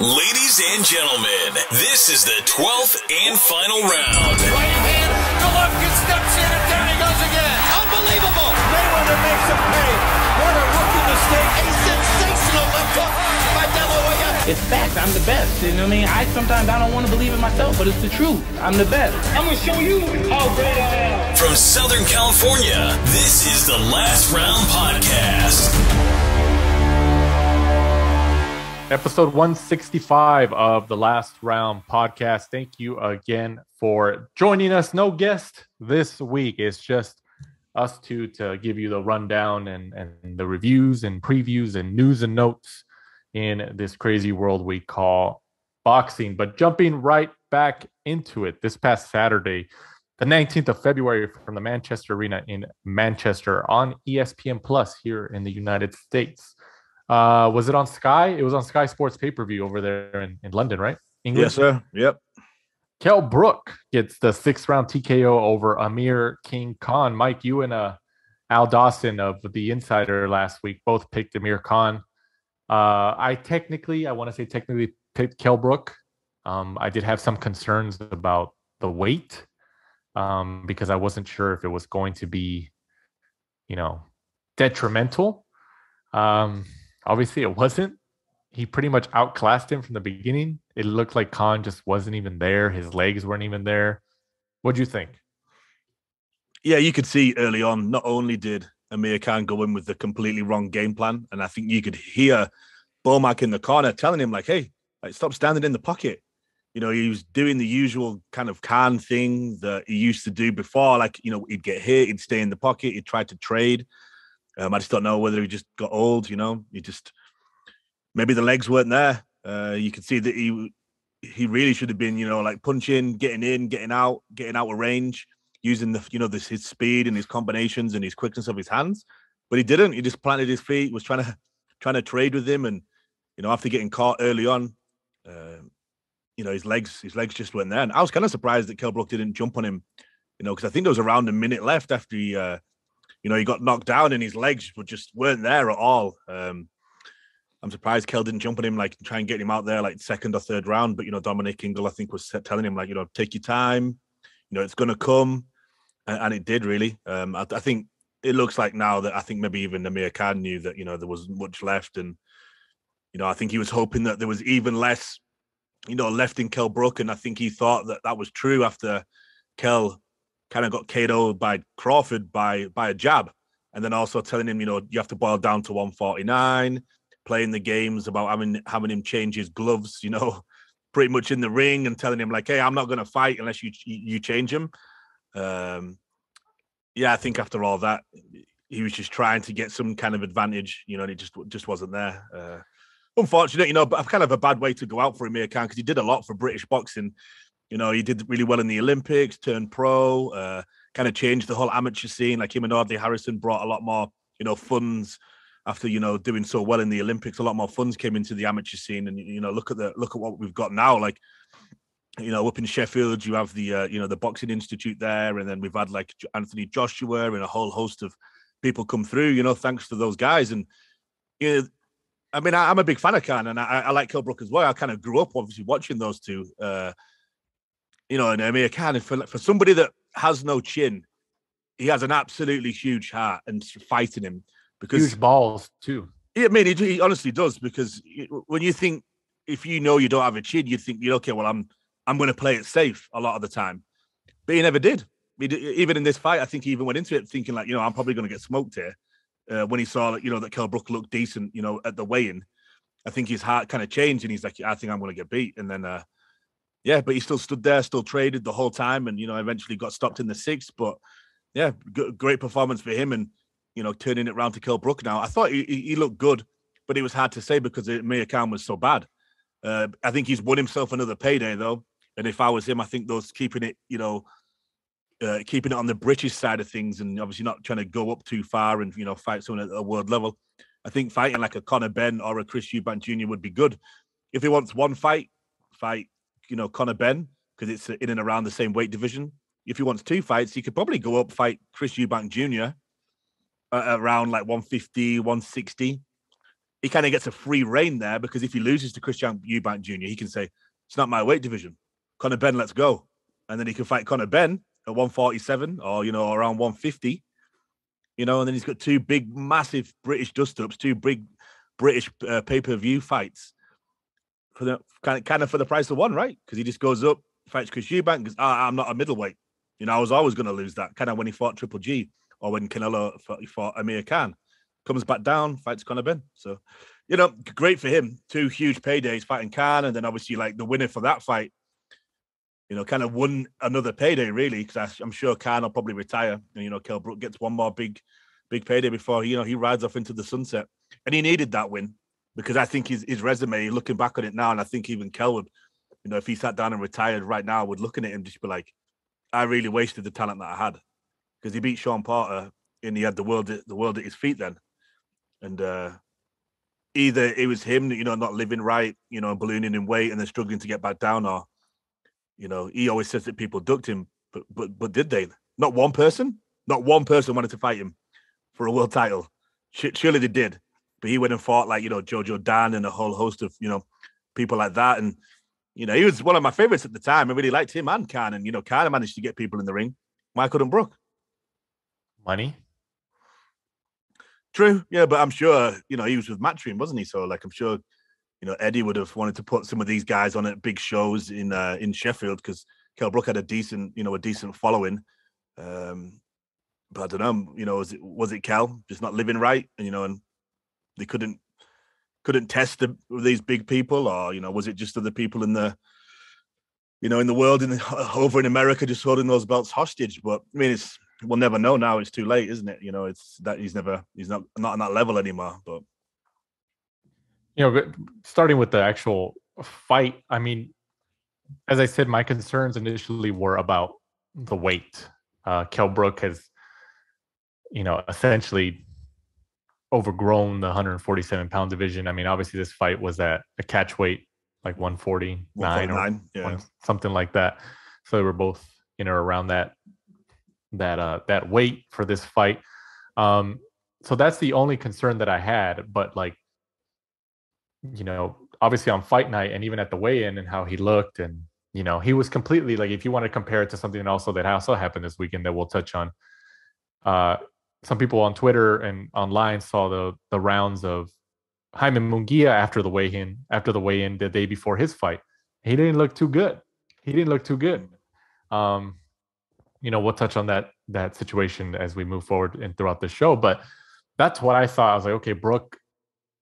Ladies and gentlemen, this is the 12th and final round. Right hand, Golovkin steps in and there he goes again. Unbelievable. Mayweather makes him pay. What a rookie mistake. A sensational left hook by De La Hoya. It's fact. I'm the best. You know what I mean? Sometimes I don't want to believe it myself, but it's the truth. I'm the best. I'm going to show you how great I am. From Southern California, this is the Last Round Podcast. Episode 165 of the Last Round Podcast. Thank you again for joining us. No guest this week. It's just us two to give you the rundown and the reviews and previews and news and notes in this crazy world we call boxing. But jumping right back into it, this past Saturday, the 19th of February, from the Manchester Arena in Manchester on ESPN Plus here in the United States. Was it on Sky? It was on Sky Sports pay-per-view over there in London, right? England? Yes, sir. Yep. Kell Brook gets the 6th round TKO over Amir King Khan. Mike, you and Al Dawson of The Insider last week both picked Amir Khan. I want to say technically picked Kell Brook. I did have some concerns about the weight because I wasn't sure if it was going to be, detrimental. Obviously, it wasn't. He pretty much outclassed him from the beginning. It looked like Khan just wasn't even there. His legs weren't even there. What'd you think? Yeah, you could see early on, not only did Amir Khan go in with the completely wrong game plan, and I think you could hear Bomac in the corner telling him, hey, stop standing in the pocket. He was doing the usual kind of Khan thing that he used to do before. He'd get hit, he'd stay in the pocket, he'd try to trade. I just don't know whether he just got old, maybe the legs weren't there. You could see that he really should have been, punching, getting in, getting out of range, using his speed and his combinations and his quickness of his hands. But he didn't. He just planted his feet, was trying to trade with him. And, after getting caught early on, his legs just weren't there. And I was kind of surprised that Kell Brook didn't jump on him, because I think there was around a minute left after he got knocked down and his legs weren't there at all. I'm surprised Kell didn't jump on him, try and get him out there, second or third round. But, Dominic Ingle, I think, was telling him, take your time. It's going to come. And it did, really. I think it looks like now that I think maybe even Amir Khan knew that, there wasn't much left. And, I think he was hoping that there was even less, left in Kell Brook. And I think he thought that was true after Kell kind of got KO'd by Crawford by a jab. And then also telling him, you have to boil down to 149, playing the games about having him change his gloves, pretty much in the ring, and telling him hey, I'm not going to fight unless you change him. I think after all that, he was just trying to get some kind of advantage, and it just wasn't there. Unfortunate, but kind of a bad way to go out for Amir Khan, because he did a lot for British boxing. He did really well in the Olympics, turned pro, kind of changed the whole amateur scene. Him and Audley Harrison brought a lot more, funds after, doing so well in the Olympics. A lot more funds came into the amateur scene. And, look at what we've got now. Up in Sheffield, you have the, the Boxing Institute there. And then we've had Anthony Joshua and a whole host of people come through, thanks to those guys. And, I'm a big fan of Khan, and I like Kell Brook as well. I kind of grew up, obviously, watching those two. And Amir Khan, for somebody that has no chin, he has an absolutely huge heart, and fighting him because huge balls too. Yeah, he honestly does, because when you think, if you don't have a chin, you think, okay, well, I'm going to play it safe a lot of the time, but he never did. Even in this fight, I think he even went into it thinking I'm probably going to get smoked here. When he saw that Kell Brook looked decent, at the weigh-in, I think his heart kind of changed, and he's like, I think I'm going to get beat, and then. But he still stood there, still traded the whole time, and, eventually got stopped in the 6th. But, great performance for him, and, turning it around to Kell Brook now. I thought he looked good, but it was hard to say because Amir Khan was so bad. I think he's won himself another payday, though. And if I was him, I think those keeping it on the British side of things, and obviously not trying to go up too far and, fight someone at a world level. I think fighting like a Conor Benn or a Chris Eubank Jr. would be good. If he wants one fight, Conor Benn, because it's in and around the same weight division. If he wants 2 fights, he could probably go up, fight Chris Eubank Jr. Around 150, 160. he kind of gets a free reign there because if he loses to Christian Eubank Jr., he can say, it's not my weight division. Conor Benn, let's go. And then he can fight Conor Benn at 147 or, around 150, and then he's got two big, massive British dust-ups, two big British pay-per-view fights for the kind of for the price of one, right? Because he just goes up, fights Chris Eubank, goes, I'm not a middleweight. I was always going to lose that, kind of when he fought Triple G or when Canelo fought Amir Khan. Comes back down, fights Conor Benn. So, great for him. Two huge paydays fighting Khan, and then obviously like the winner for that fight, kind of won another payday really, because I'm sure Khan will probably retire, and Kell Brook gets one more big payday before he rides off into the sunset, and he needed that win because I think his resume, looking back on it now, and I think even Kell would, if he sat down and retired right now, would look at him just be like, I really wasted the talent that I had, because he beat Sean Porter and he had the world at his feet then. And either it was him, not living right, and ballooning in weight and then struggling to get back down, or, he always says that people ducked him, but did they? Not one person wanted to fight him for a world title. Surely they did, but he went and fought like, Jojo Dan and a whole host of, people like that. And, he was one of my favorites at the time. I really liked him and Khan, and, Khan managed to get people in the ring. Why couldn't Brook? Money. True, yeah, but I'm sure, he was with Matchroom, wasn't he? So, like, I'm sure, Eddie would have wanted to put some of these guys on at big shows in Sheffield because Kell Brook had a decent following. But I don't know, was it Kell just not living right, and they couldn't test these big people, or was it just other people in the in the world over in America just holding those belts hostage? But I mean, we'll never know now. It's too late, isn't it? It's that he's not on that level anymore. But starting with the actual fight, I mean, as I said, my concerns initially were about the weight. Kell Brook has, essentially overgrown the 147-pound division. I mean, obviously this fight was at a catch weight, like 149 or something like that. So they were both, around that weight for this fight. So that's the only concern that I had. But like, obviously on fight night and even at the weigh-in and how he looked, and he was completely like, if you want to compare it to something also that also happened this weekend that we'll touch on, some people on Twitter and online saw the rounds of Jaime Munguia after the weigh-in the day before his fight. He didn't look too good. We'll touch on that situation as we move forward and throughout the show. But that's what I thought. I was like, okay, Brook,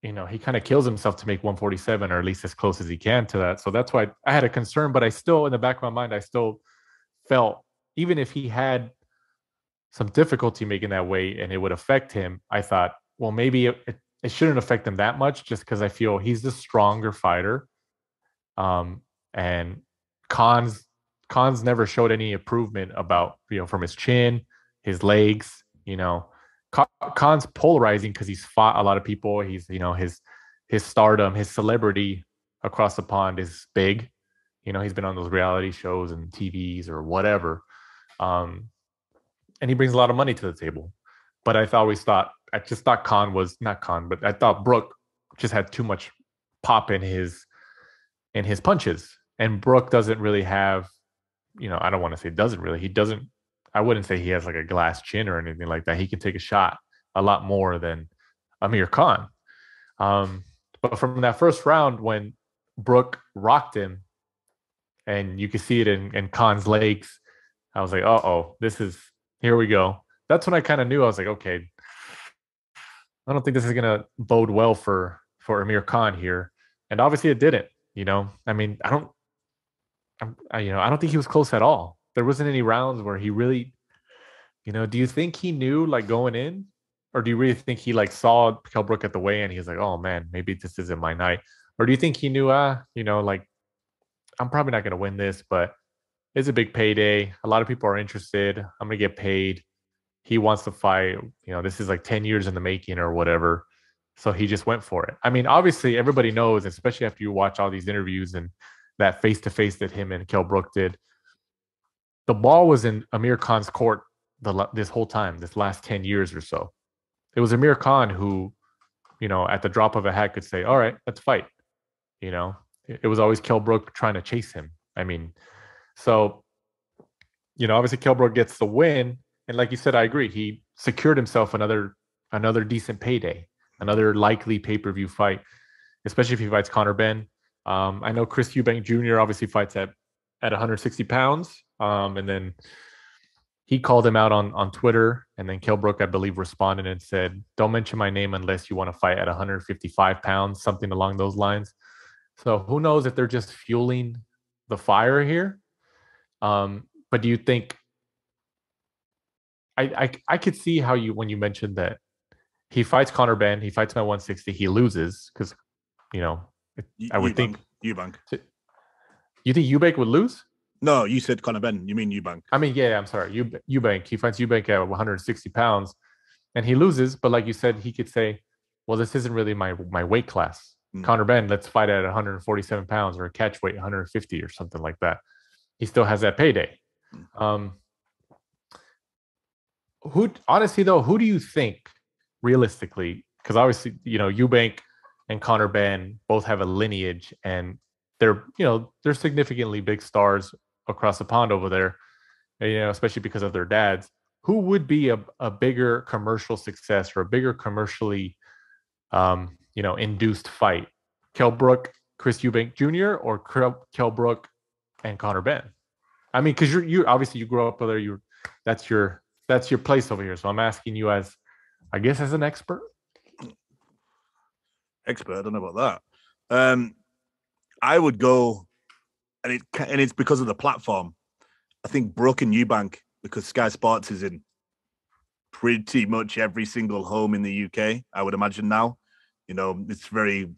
he kind of kills himself to make 147, or at least as close as he can to that. So that's why I had a concern. But I still, in the back of my mind, I still felt, even if he had some difficulty making that weight and it would affect him, I thought, well, maybe it shouldn't affect him that much, just because I feel he's the stronger fighter. And Khan's never showed any improvement about, from his chin, his legs, Khan's polarizing because he's fought a lot of people. He's, his stardom, his celebrity across the pond is big. He's been on those reality shows and TVs or whatever. And he brings a lot of money to the table. But I just thought Khan was not Khan, but I thought Brook just had too much pop in his punches. And Brook doesn't really have, I don't want to say doesn't really. I wouldn't say he has like a glass chin or anything like that. He can take a shot a lot more than Amir Khan. But from that first round, when Brook rocked him, and you could see it in Khan's legs, I was like, here we go. That's when I kind of knew. I was like, okay, I don't think this is going to bode well for Amir Khan here. And obviously it didn't, I mean, I don't think he was close at all. There wasn't any rounds where he really, do you think he knew like going in, or do you really think he like saw Kell Brook at the weigh-in? He's like, oh man, maybe this isn't my night. Or do you think he knew, like, I'm probably not going to win this, but it's a big payday. A lot of people are interested. I'm going to get paid. He wants to fight. This is like 10 years in the making or whatever. So he just went for it. I mean, obviously everybody knows, especially after you watch all these interviews and that face-to-face that him and Kell Brook did, the ball was in Amir Khan's court this whole time, this last 10 years or so. It was Amir Khan who at the drop of a hat could say, all right, let's fight. It was always Kell Brook trying to chase him. I mean, so, obviously Kell Brook gets the win. And like you said, I agree. He secured himself another decent payday, another likely pay-per-view fight, especially if he fights Conor Benn. I know Chris Eubank Jr. obviously fights at 160 pounds. And then he called him out on Twitter. And then Kell Brook, I believe, responded and said, don't mention my name unless you want to fight at 155 pounds, something along those lines. So who knows if they're just fueling the fire here. But do you think I could see how when you mentioned that he fights Conor Benn, he fights him at 160, he loses because, I would think Eubank. You think Eubank would lose? No, you said Conor Benn. You mean Eubank? I mean, yeah, I'm sorry. Eubank. He fights Eubank at 160 pounds, and he loses. But like you said, he could say, "Well, this isn't really my weight class." Conor Benn, let's fight at 147 pounds or a catch weight 150 or something like that. He still has that payday. Honestly though, who do you think realistically? Because obviously, Eubank and Conor Benn both have a lineage, and they're significantly big stars across the pond over there, especially because of their dads. Who would be a bigger commercial success or a bigger commercially induced fight? Kell Brook, Chris Eubank Jr. or Kell Brook and Conor Benn? I mean, because you obviously you grew up over there. That's your place over here. So I'm asking you as an expert. Expert, I don't know about that. I would go, and it's because of the platform. I think Brook and Eubank, because Sky Sports is in pretty much every single home in the UK. I would imagine now, it's very,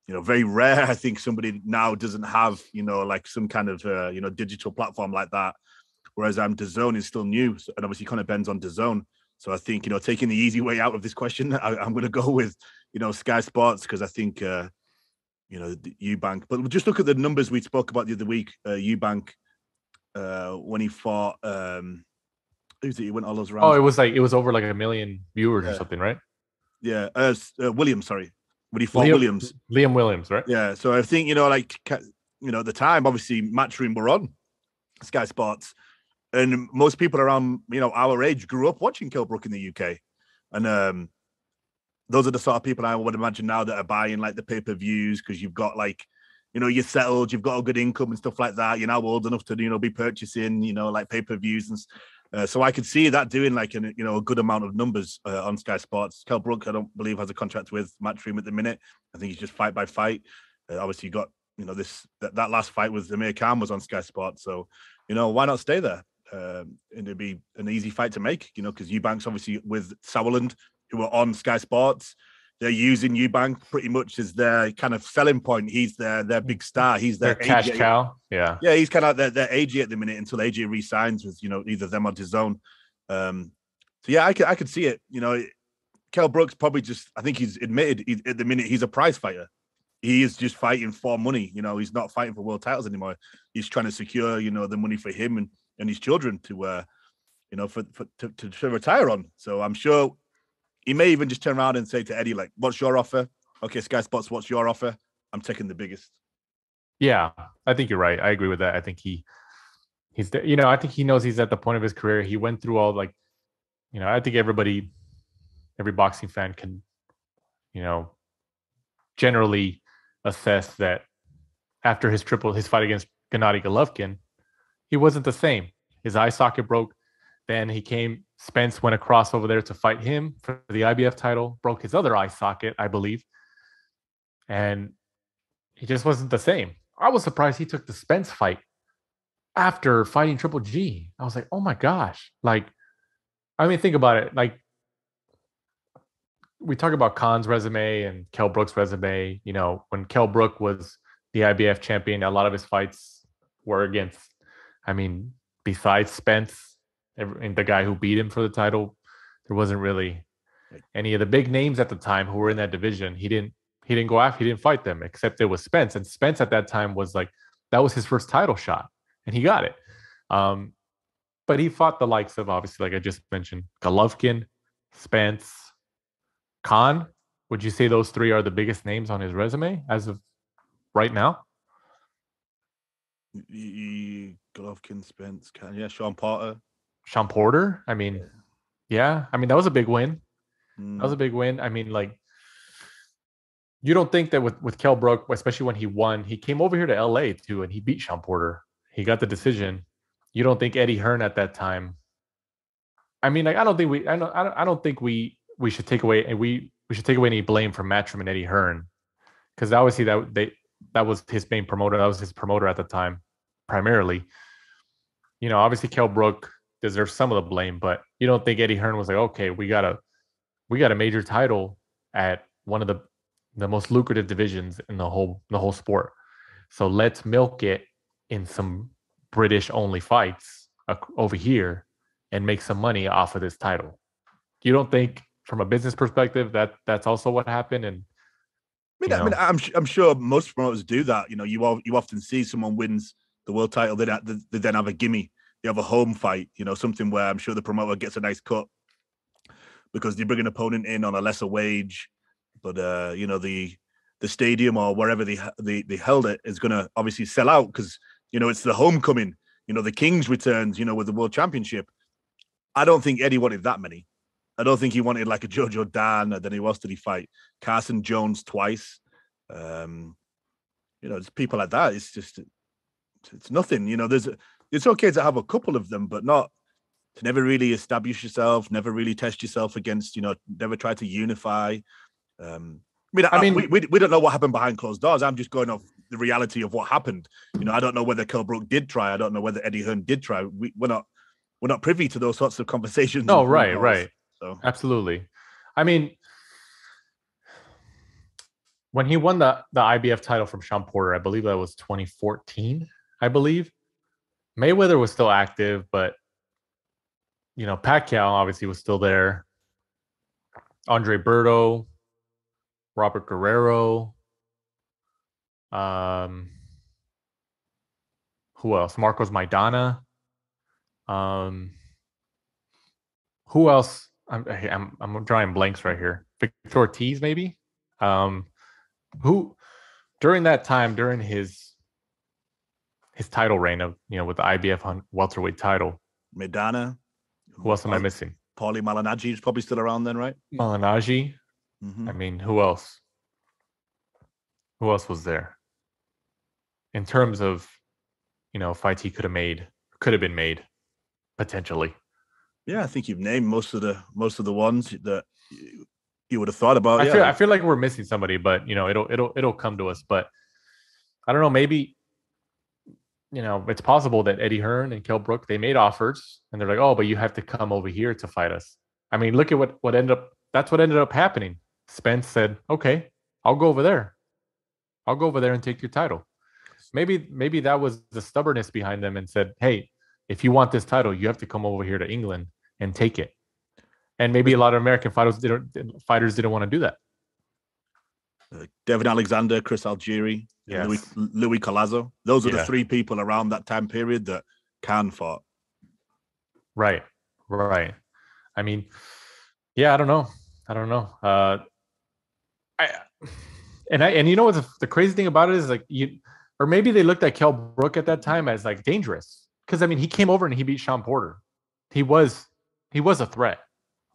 very rare. I think somebody now doesn't have, like some kind of, digital platform like that. Whereas DAZN is still new, and obviously Conor Benn's on DAZN. So I think, taking the easy way out of this question, I'm going to go with, Sky Sports, because I think, the Eubank. But just look at the numbers we spoke about the other week. Eubank, when he fought, who's it? He went all those rounds. Oh, it was over like 1 million viewers or something, right? Yeah, Williams. Sorry, when he fought Williams, Liam Williams, right? Yeah. So I think at the time, obviously, Matchroom were on Sky Sports, and most people around our age grew up watching Kell Brook in the UK, and those are the sort of people I would imagine now that are buying like the pay-per-views because you've got like, you're settled, you've got a good income and stuff like that. You're now old enough to, be purchasing, like pay-per-views. And so I could see that doing like, a good amount of numbers on Sky Sports. Kell Brook, I don't believe has a contract with Matchroom at the minute. I think he's just fight by fight. Obviously you got, that last fight with Amir Khan was on Sky Sports. So, why not stay there? And it'd be an easy fight to make, because Eubank's obviously with Sauerland, who are on Sky Sports. They're using Eubank pretty much as their kind of selling point. He's their big star. He's their cash cow. Yeah. Yeah, he's kind of like their AJ at the minute until AJ re-signs with, either them or DAZN. So yeah, I could see it. Kell Brook's probably just, I think he's admitted at the minute he's a prize fighter. He is just fighting for money. He's not fighting for world titles anymore. He's trying to secure, the money for him and his children to, to retire on. So I'm sure he may even just turn around and say to Eddie, like, what's your offer? Okay, Sky Sports, what's your offer? I'm taking the biggest. Yeah, I think you're right. I agree with that. I think he's I think he knows he's at the point of his career. He went through all I think every boxing fan can, generally assess that after his fight against Gennady Golovkin, he wasn't the same. His eye socket broke. Then Spence went across over there to fight him for the IBF title, broke his other eye socket, I believe. And he just wasn't the same. I was surprised he took the Spence fight after fighting Triple G. I was like, oh my gosh. Like, I mean, think about it. Like, we talk about Khan's resume and Kell Brook's resume. When Kell Brook was the IBF champion, a lot of his fights were against, besides Spence, and the guy who beat him for the title, there wasn't really any of the big names at the time who were in that division. He didn't go after, he didn't fight them, except it was Spence. And Spence at that time was like, that was his first title shot, and he got it. But he fought the likes of, obviously, like I just mentioned, Golovkin, Spence, Khan. Would you say those three are the biggest names on his resume as of right now? Golovkin, Spence, Sean Porter. Sean Porter? I mean, yeah. I mean, that was a big win. That was a big win. I mean, like, you don't think that with Kell Brook, especially when he won, he came over here to LA too, and he beat Sean Porter. He got the decision. You don't think Eddie Hearn at that time? I mean, like, I don't think we should take away any blame from Matchroom and Eddie Hearn, because obviously that was his main promoter. That was his promoter at the time, primarily. You know, obviously Kell Brook deserves some of the blame, but you don't think Eddie Hearn was like, okay, we got a major title at one of the most lucrative divisions in the whole sport, so let's milk it in some British only fights over here and make some money off of this title. You don't think, from a business perspective, that's also what happened? And I'm sure most promoters do that. You know, you often see someone wins the world title, they then have a gimme, they have a home fight. You know, something where I'm sure the promoter gets a nice cut because they bring an opponent in on a lesser wage, but you know, the stadium or wherever they held it is going to obviously sell out because, you know, it's the homecoming. You know, the Kings returns, you know, with the world championship. I don't think Eddie wanted that many. I don't think he wanted like a Jojo Dan, and then did he fight Carson Jones twice? You know, it's people like that. It's just, it's nothing. You know, it's okay to have a couple of them, but not to never really establish yourself, never really test yourself against, you know, never try to unify. We don't know what happened behind closed doors. I'm just going off the reality of what happened. You know, I don't know whether Kell Brook did try. I don't know whether Eddie Hearn did try. We're not privy to those sorts of conversations. No, right. So absolutely. I mean, when he won the IBF title from Sean Porter, I believe that was 2014. I believe Mayweather was still active, but you know, Pacquiao obviously was still there. Andre Berto, Robert Guerrero, who else? Marcos Maidana. Who else? I'm drawing blanks right here. Victor Ortiz, maybe. Who during that time, during his title reign of, you know, with the IBF welterweight title, Maidana. Who else am I missing? Paulie Malignaggi is probably still around then, right? Malignaggi. Mm-hmm. I mean, who else? Who else was there? In terms of, you know, fights he could have been made, potentially. Yeah, I think you've named most of the ones that you would have thought about. I feel like we're missing somebody, but you know, it'll come to us. But I don't know, maybe, you know, it's possible that Eddie Hearn and Kell Brook, they made offers and they're like, oh, but you have to come over here to fight us. I mean, look at what ended up. That's what ended up happening. Spence said, okay, I'll go over there. I'll go over there and take your title. Maybe that was the stubbornness behind them and said, hey, if you want this title, you have to come over here to England and take it. And maybe a lot of American fighters didn't want to do that. Devin Alexander, Chris Algieri, yes. Louis Collazo. Those are the three people around that time period that Khan fought. Right. I mean, yeah, I don't know. And you know what the crazy thing about it is, like, or maybe they looked at Kell Brook at that time as like dangerous, because I mean, he came over and he beat Sean Porter. He was a threat.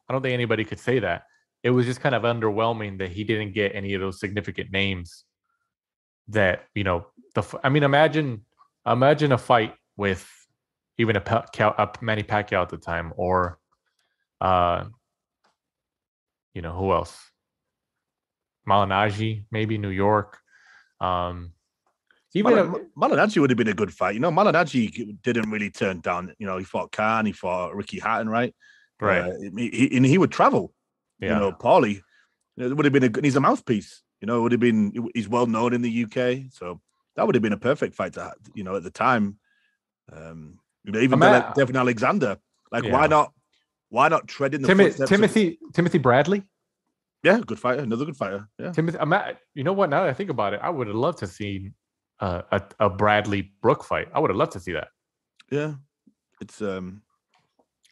I don't think anybody could say that. It was just kind of underwhelming that he didn't get any of those significant names that, you know, imagine a fight with even a Manny Pacquiao at the time, or you know, who else? Malignaggi, maybe New York. Malignaggi would have been a good fight. You know, Malignaggi didn't really turn down. You know, he fought Khan, he fought Ricky Hatton, right? Right. He would travel. Yeah. You know, Paulie, it would have been he's a mouthpiece. You know, it would have been. He's well known in the UK, so that would have been a perfect fight to have, you know, at the time. You know, even Devin Alexander. Like, yeah. Why not tread in the footsteps Timothy Bradley? Yeah, good fighter, another good fighter. Yeah, Timothy. You know what? Now that I think about it, I would have loved to see a Bradley Brook fight. I would have loved to see that. Yeah, it's I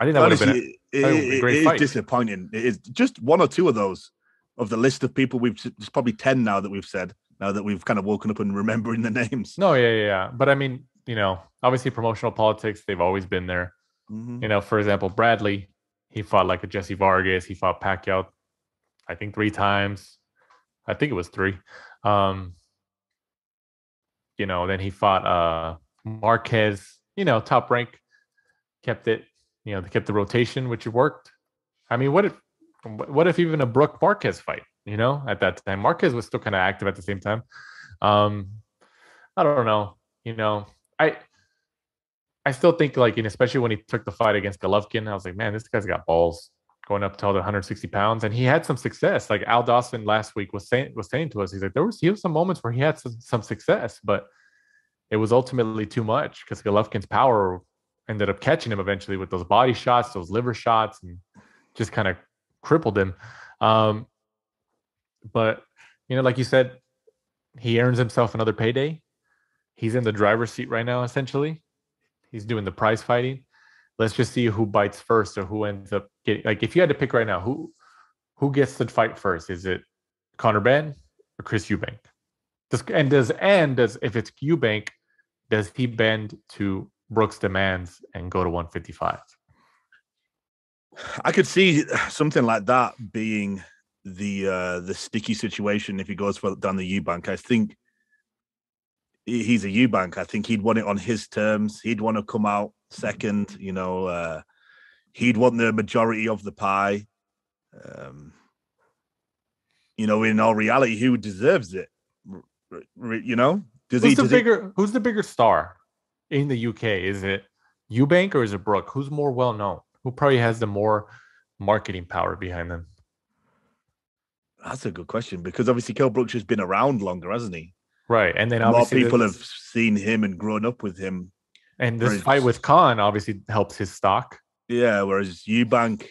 think that would have been a great fight. It is disappointing. It is just one or two of those of the list of people there's probably 10 now that we've said, now that we've kind of woken up and remembering the names. No, yeah. But I mean, obviously promotional politics, they've always been there. Mm-hmm. For example, Bradley, he fought like a Jesse Vargas. He fought Pacquiao, I think 3 times. I think it was 3. Then he fought Marquez, top rank, kept it, they kept the rotation, which worked. I mean, what if even a Brook Marquez fight, at that time? Marquez was still kind of active at the same time. I don't know. I still think especially when he took the fight against Golovkin, I was like, man, this guy's got balls going up to all the 160 pounds, and he had some success. Like Al Dawson last week was saying to us, he's like, he was some moments where he had some success, but it was ultimately too much because Golovkin's power ended up catching him eventually with those body shots, those liver shots, and just kind of crippled him. But like you said, he earns himself another payday. He's in the driver's seat right now, essentially. He's doing the prize fighting. Let's just see who bites first or who ends up getting. Like, if you had to pick right now, who gets to fight first? Is it Conor Benn or Chris Eubank? Does if it's Eubank, does he bend to Brook's demands and go to 155? I could see something like that being the sticky situation if he goes down the Eubank. I think he's a Eubank. I think he'd want it on his terms. He'd want to come out second. He'd want the majority of the pie. In all reality, who deserves it? Who's the bigger star in the UK? Is it Eubank or is it Brook? Who's more well known? Who probably has the more marketing power behind them? That's a good question, because obviously Kell Brook's just been around longer, hasn't he? Right, and then more people have seen him and grown up with him. And this fight with Khan obviously helps his stock. Yeah, whereas Eubank,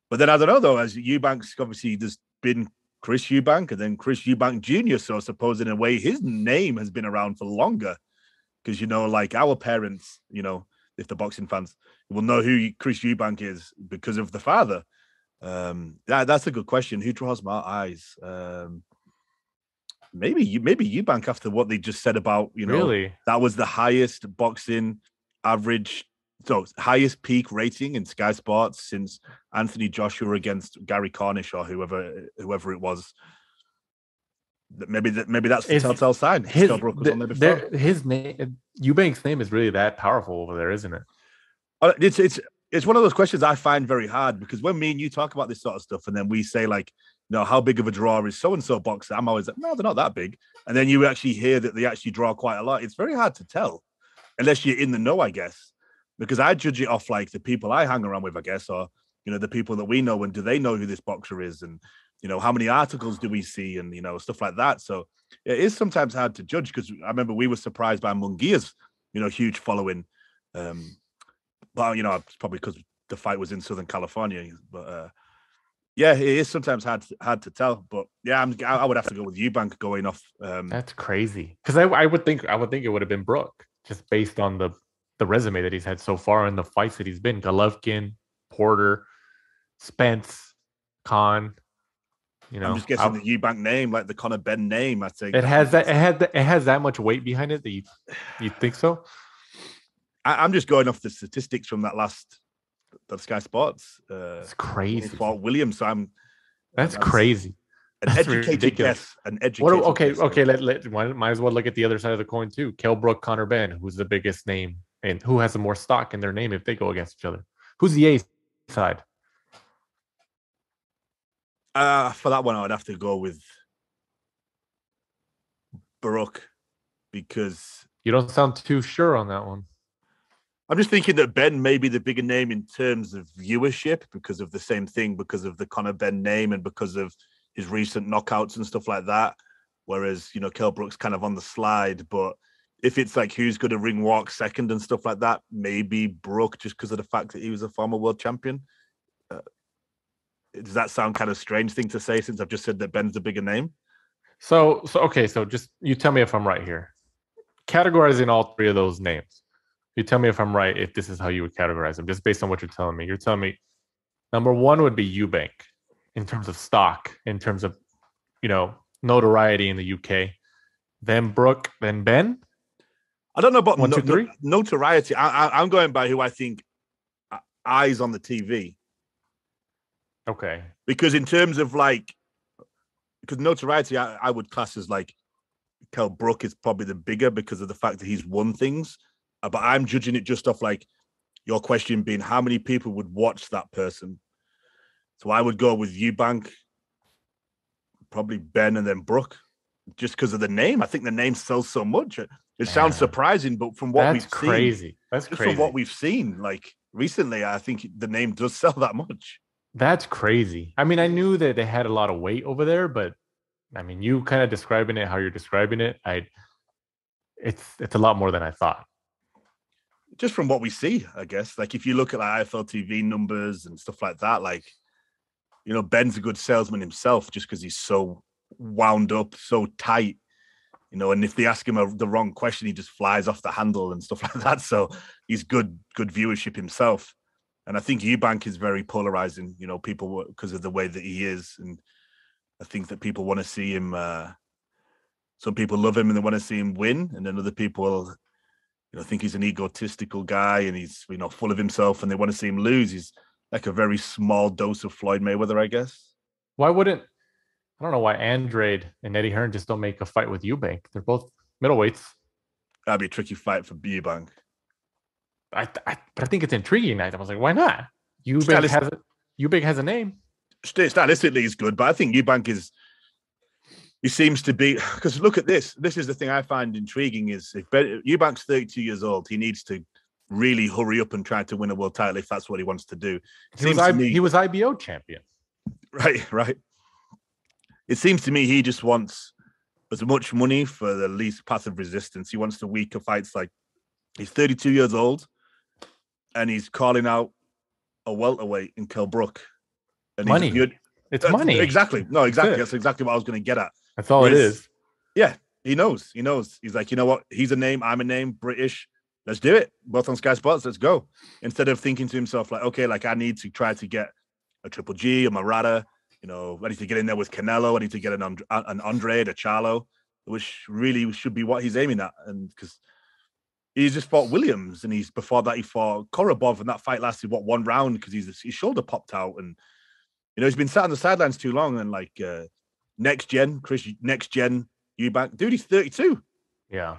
but then I don't know though. As Eubank's obviously there's been Chris Eubank and then Chris Eubank Jr. So I suppose in a way his name has been around for longer, because like our parents, if the boxing fans will know who Chris Eubank is because of the father. That's a good question. Who draws my eyes? Maybe Eubank, after what they just said about really? That was the highest boxing average, so highest peak rating in Sky Sports since Anthony Joshua against Gary Cornish or whoever it was. Maybe that's the telltale sign. His name, Eubank's name, is really that powerful over there, isn't it? It's one of those questions I find very hard, because when me and you talk about this sort of stuff, and then we say how big of a draw is so-and-so boxer? I'm always like, no, they're not that big. And then you actually hear that they actually draw quite a lot. It's very hard to tell unless you're in the know, I guess, because I judge it off like the people I hang around with, I guess, or, the people that we know, and do they know who this boxer is? And, how many articles do we see, and, stuff like that. So it is sometimes hard to judge, because I remember we were surprised by Munguia's, huge following. But, it's probably because the fight was in Southern California. But, yeah, it is sometimes hard to tell. But, yeah, I would have to go with Eubank going off. That's crazy. Because I would think it would have been Brook, just based on the resume that he's had so far and the fights that he's been. Golovkin, Porter, Spence, Khan. I'm just guessing the Eubank name, like the Conor Benn name. I think it has that much weight behind it that you think so. I'm just going off the statistics from that Sky Sports. It's crazy. Fort Williams. So that's crazy. An educated guess. Might as well look at the other side of the coin too. Kell Brook, Conor Benn, who's the biggest name and who has the more stock in their name if they go against each other? Who's the A side? For that one, I would have to go with Brook, because you don't sound too sure on that one. I'm just thinking that Ben may be the bigger name in terms of viewership because of the same thing, because of the Conor Benn name and because of his recent knockouts and stuff like that. Whereas, Kell Brook's kind of on the slide. But if it's like who's going to ring walk second and stuff like that, maybe Brook, just because of the fact that he was a former world champion. Does that sound kind of strange thing to say, since I've just said that Ben's the bigger name? So just you tell me if I'm right here. Categorizing all three of those names. You tell me if I'm right, if this is how you would categorize them, just based on what you're telling me. You're telling me number one would be Eubank. in terms of stock, in terms of, notoriety in the UK. Then Brook, then Ben. I don't know about 1, 2, 3. notoriety. I'm going by who I think eyes on the TV. Okay. Because in terms of because notoriety, I would class as Kell Brook is probably the bigger because of the fact that he's won things. But I'm judging it just off your question being how many people would watch that person. So I would go with Eubank, probably Ben, and then Brook, just because of the name. I think the name sells so much. It sounds surprising, but from what we've seen, that's crazy. From what we've seen, recently, I think the name does sell that much. That's crazy. I mean, I knew that they had a lot of weight over there, but I mean, you kind of describing it how you're describing it, it's a lot more than I thought. Just from what we see, I guess. If you look at IFL TV numbers and stuff like that, Ben's a good salesman himself just because he's so wound up, so tight, and if they ask him the wrong question, he just flies off the handle and stuff like that. So he's good viewership himself. And I think Eubank is very polarizing, people because of the way that he is. And I think that people want to see him. Some people love him and they want to see him win. And then other people, think he's an egotistical guy and he's, full of himself and they want to see him lose. He's like a very small dose of Floyd Mayweather, I guess. I don't know why Andrade and Eddie Hearn just don't make a fight with Eubank. They're both middleweights. That'd be a tricky fight for Eubank. But I think it's intriguing. I was like, why not? Eubank has a name. Stylistically, he's good, but I think Eubank he seems to be, because look at this. This is the thing I find intriguing is if Eubank's 32 years old, he needs to really hurry up and try to win a world title if that's what he wants to do. He was IBO champion. Right. It seems to me he just wants as much money for the least path of resistance. He wants the weaker fights. He's 32 years old and he's calling out a welterweight in Kell Brook. And money. It's money. Exactly. No, exactly. That's exactly what I was going to get at. That's all it is. Yeah, he knows. He's like, you know what? He's a name. I'm a name. British. Let's do it. Both on Sky Sports. Let's go. Instead of thinking to himself, okay, I need to try to get a Triple G, a Murata. I need to get in there with Canelo. I need to get an Andrade, a Charlo, which really should be what he's aiming at. And because he's just fought Williams, and before that he fought Korobov, and that fight lasted one round because his shoulder popped out, and he's been sat on the sidelines too long. And next gen Eubank, dude, he's 32. Yeah,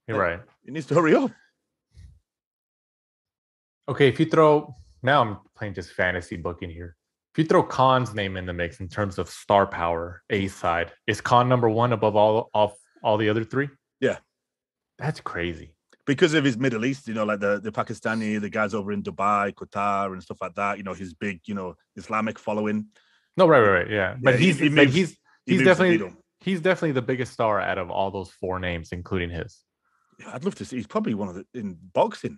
you're right. He needs to hurry up. Okay, now I'm playing just fantasy booking here. If you throw Khan's name in the mix in terms of star power, A side, is Khan number one above all the other three? Yeah. That's crazy. Because of his Middle East, the Pakistani, the guys over in Dubai, Qatar, and stuff like that, his big, Islamic following. No, right. Yeah. But he's definitely the biggest star out of all those four names, including his. Yeah, I'd love to see. He's probably one of the in boxing.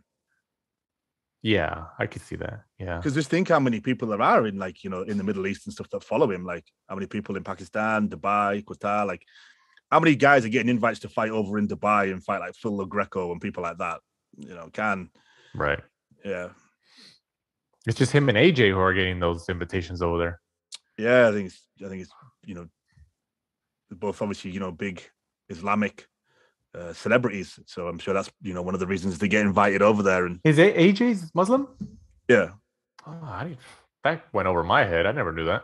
Yeah, I could see that. Yeah. Because just think how many people there are in in the Middle East and stuff that follow him. How many people in Pakistan, Dubai, Qatar, how many guys are getting invites to fight over in Dubai and fight Phil LaGreco and people like that? Right. Yeah. It's just him and AJ who are getting those invitations over there. Yeah, I think it's both obviously big Islamic celebrities, so I'm sure that's one of the reasons they get invited over there. And is AJ's Muslim? Yeah. Oh, that went over my head. I never knew that.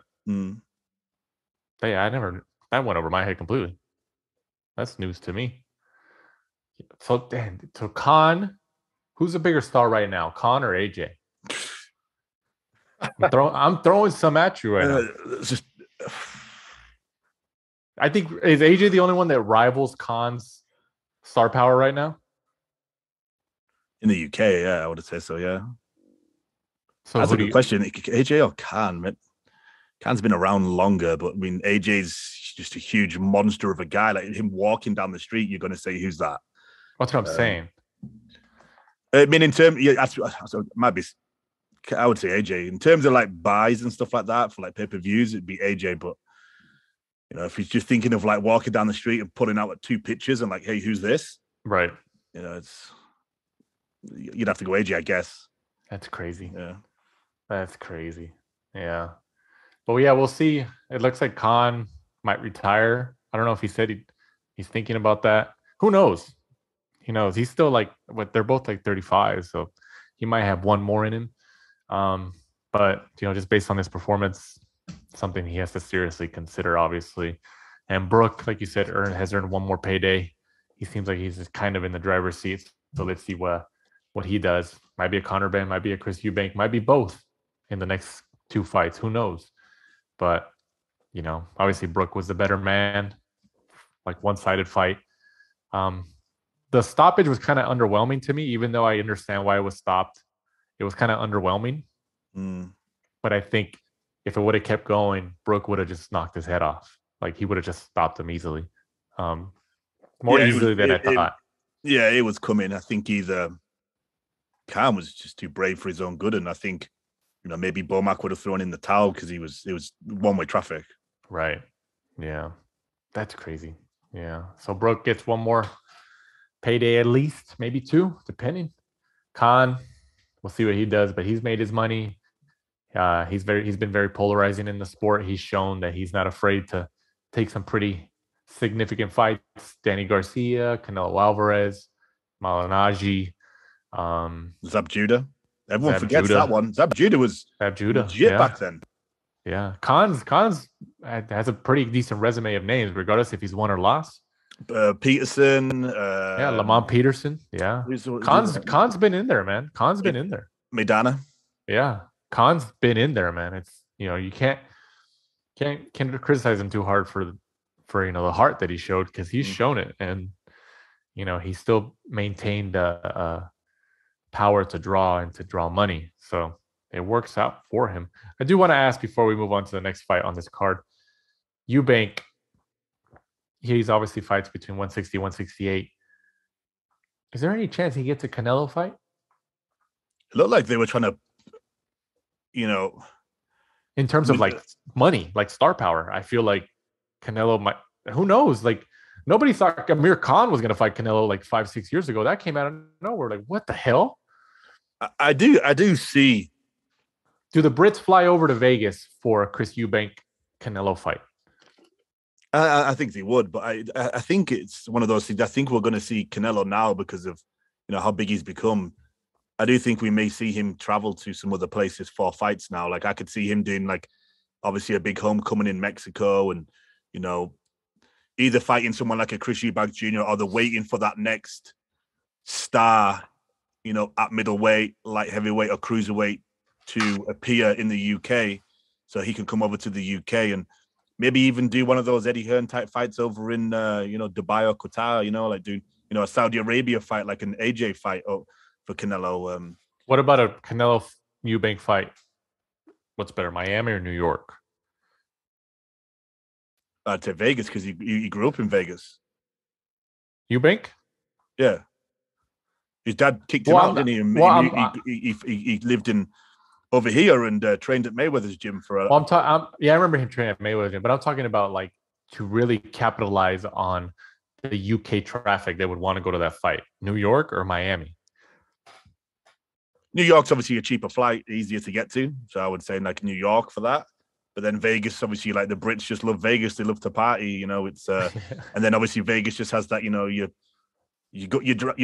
Yeah, that went over my head completely. That's news to me. So Khan, who's a bigger star right now, Khan or AJ? I'm throwing some at you right now. I think, is AJ the only one that rivals Khan's star power right now? In the UK, yeah, I would say so, yeah. So that's a good question. AJ or Khan? Man? Khan's been around longer, but I mean, AJ's just a huge monster of a guy. Him walking down the street, you're going to say, who's that? That's what I'm saying. I mean, in terms, might be, I would say AJ. In terms of buys and stuff like that for pay-per-views, it'd be AJ. But if he's just thinking of walking down the street and putting out 2 pictures and hey, who's this? Right. You'd have to go AJ, I guess. That's crazy. Yeah. That's crazy. Yeah. But yeah, we'll see. It looks like Khan might retire. I don't know if he said he's thinking about that. Who knows? He knows. He's still like what they're both like 35, so he might have one more in him. But just based on his performance, something he has to seriously consider, obviously. And Brook, like you said, has earned one more payday. He seems like he's just kind of in the driver's seat. So let's see what he does. Might be a Conor Benn, might be a Chris Eubank, might be both in the next 2 fights. Who knows? But obviously Brook was the better man. Like one-sided fight. The stoppage was kind of underwhelming to me, even though I understand why it was stopped. It was kind of underwhelming. But I think if it would have kept going, Brook would have just knocked his head off. Like he would have just stopped him easily. More easily than I thought. It was coming. I think either Khan was just too brave for his own good. And I think, maybe Bomac would have thrown in the towel because it was one-way traffic. Right. Yeah. That's crazy. Yeah. So Brook gets one more payday at least, maybe 2, depending. Khan, we'll see what he does, but he's made his money. He's been very polarizing in the sport. He's shown that he's not afraid to take some pretty significant fights. Danny Garcia, Canelo Alvarez, Malignaggi, Zab Judah. Everyone Zab forgets Judah. that one. Zab Judah was legit back then. Yeah. Khan's has a pretty decent resume of names, regardless if he's won or lost. Peterson. Lamont Peterson. Yeah. Khan's been in there, man. Khan's been in there. Maidana. Yeah. Khan's been in there, man. It's you can't criticize him too hard for the heart that he showed, because he's shown it, and he still maintained power to draw money. So it works out for him. I do want to ask before we move on to the next fight on this card. Eubank, he's obviously fights between 160 and 168. Is there any chance he gets a Canelo fight? It looked like they were trying to, in terms of like money, like star power. I feel like Canelo might. Who knows? Like nobody thought Amir Khan was going to fight Canelo like 5-6 years ago. That came out of nowhere. Like what the hell? I do see. Do the Brits fly over to Vegas for a Chris Eubank Canelo fight? I think they would, but I think it's one of those things. I think we're going to see Canelo now because of how big he's become. I do think we may see him travel to some other places for fights now. Like I could see him doing like obviously a big homecoming in Mexico, and either fighting someone like a Chris Eubank Jr. or they're waiting for that next star, at middleweight, light heavyweight, or cruiserweight to appear in the UK, so he can come over to the UK and maybe even do one of those Eddie Hearn type fights over in Dubai or Qatar. Like doing a Saudi Arabia fight, like an AJ fight for Canelo. What about a Canelo Eubank fight? What's better, Miami or New York? To Vegas, because he grew up in Vegas. Eubank? Yeah. His dad kicked him out, didn't he? He lived in over here and trained at Mayweather's gym for a... I remember him training at Mayweather's gym, but I'm talking about like to really capitalize on the UK traffic that would want to go to that fight. New York or Miami? New York's obviously a cheaper flight, easier to get to. So I would say like New York for that. But then Vegas, obviously, like the Brits just love Vegas. They love to party, it's and then obviously Vegas just has that, you're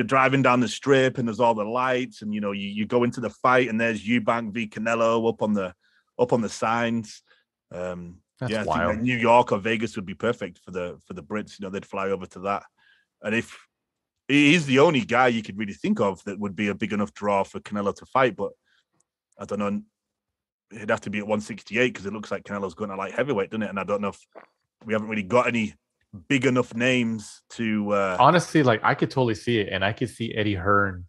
driving down the strip and there's all the lights, and you go into the fight and there's Eubank v Canelo up on the signs. I think like New York or Vegas would be perfect for the Brits. They'd fly over to that, and if he's the only guy you could really think of that would be a big enough draw for Canelo to fight, but I don't know. It'd have to be at 168 because it looks like Canelo's going to light heavyweight, doesn't it? And I don't know if we haven't really got any big enough names to honestly, like I could totally see it, and I could see Eddie Hearn.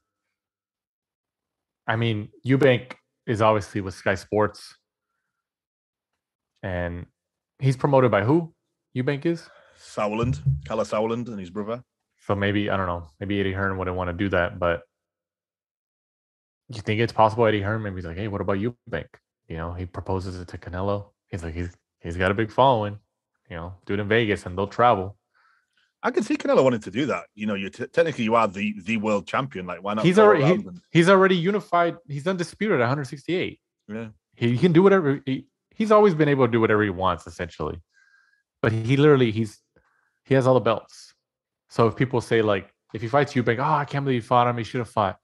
I mean, Eubank is obviously with Sky Sports, and he's promoted by who? Eubank is Sauerland, Kalle Sauerland, and his brother. So maybe, I don't know, maybe Eddie Hearn wouldn't want to do that, but you think it's possible Eddie Hearn maybe he's like, hey, what about Eubank? He proposes it to Canelo. He's like, he's got a big following. Do it in Vegas and they'll travel. I can see Canelo wanting to do that. Technically you are the world champion. Like, why not? He's already unified. He's undisputed at 168. Yeah, he can do whatever. he's always been able to do whatever he wants, essentially. But he has all the belts. So if people say, like, if he fights Eubank, I can't believe he fought him. He should have fought.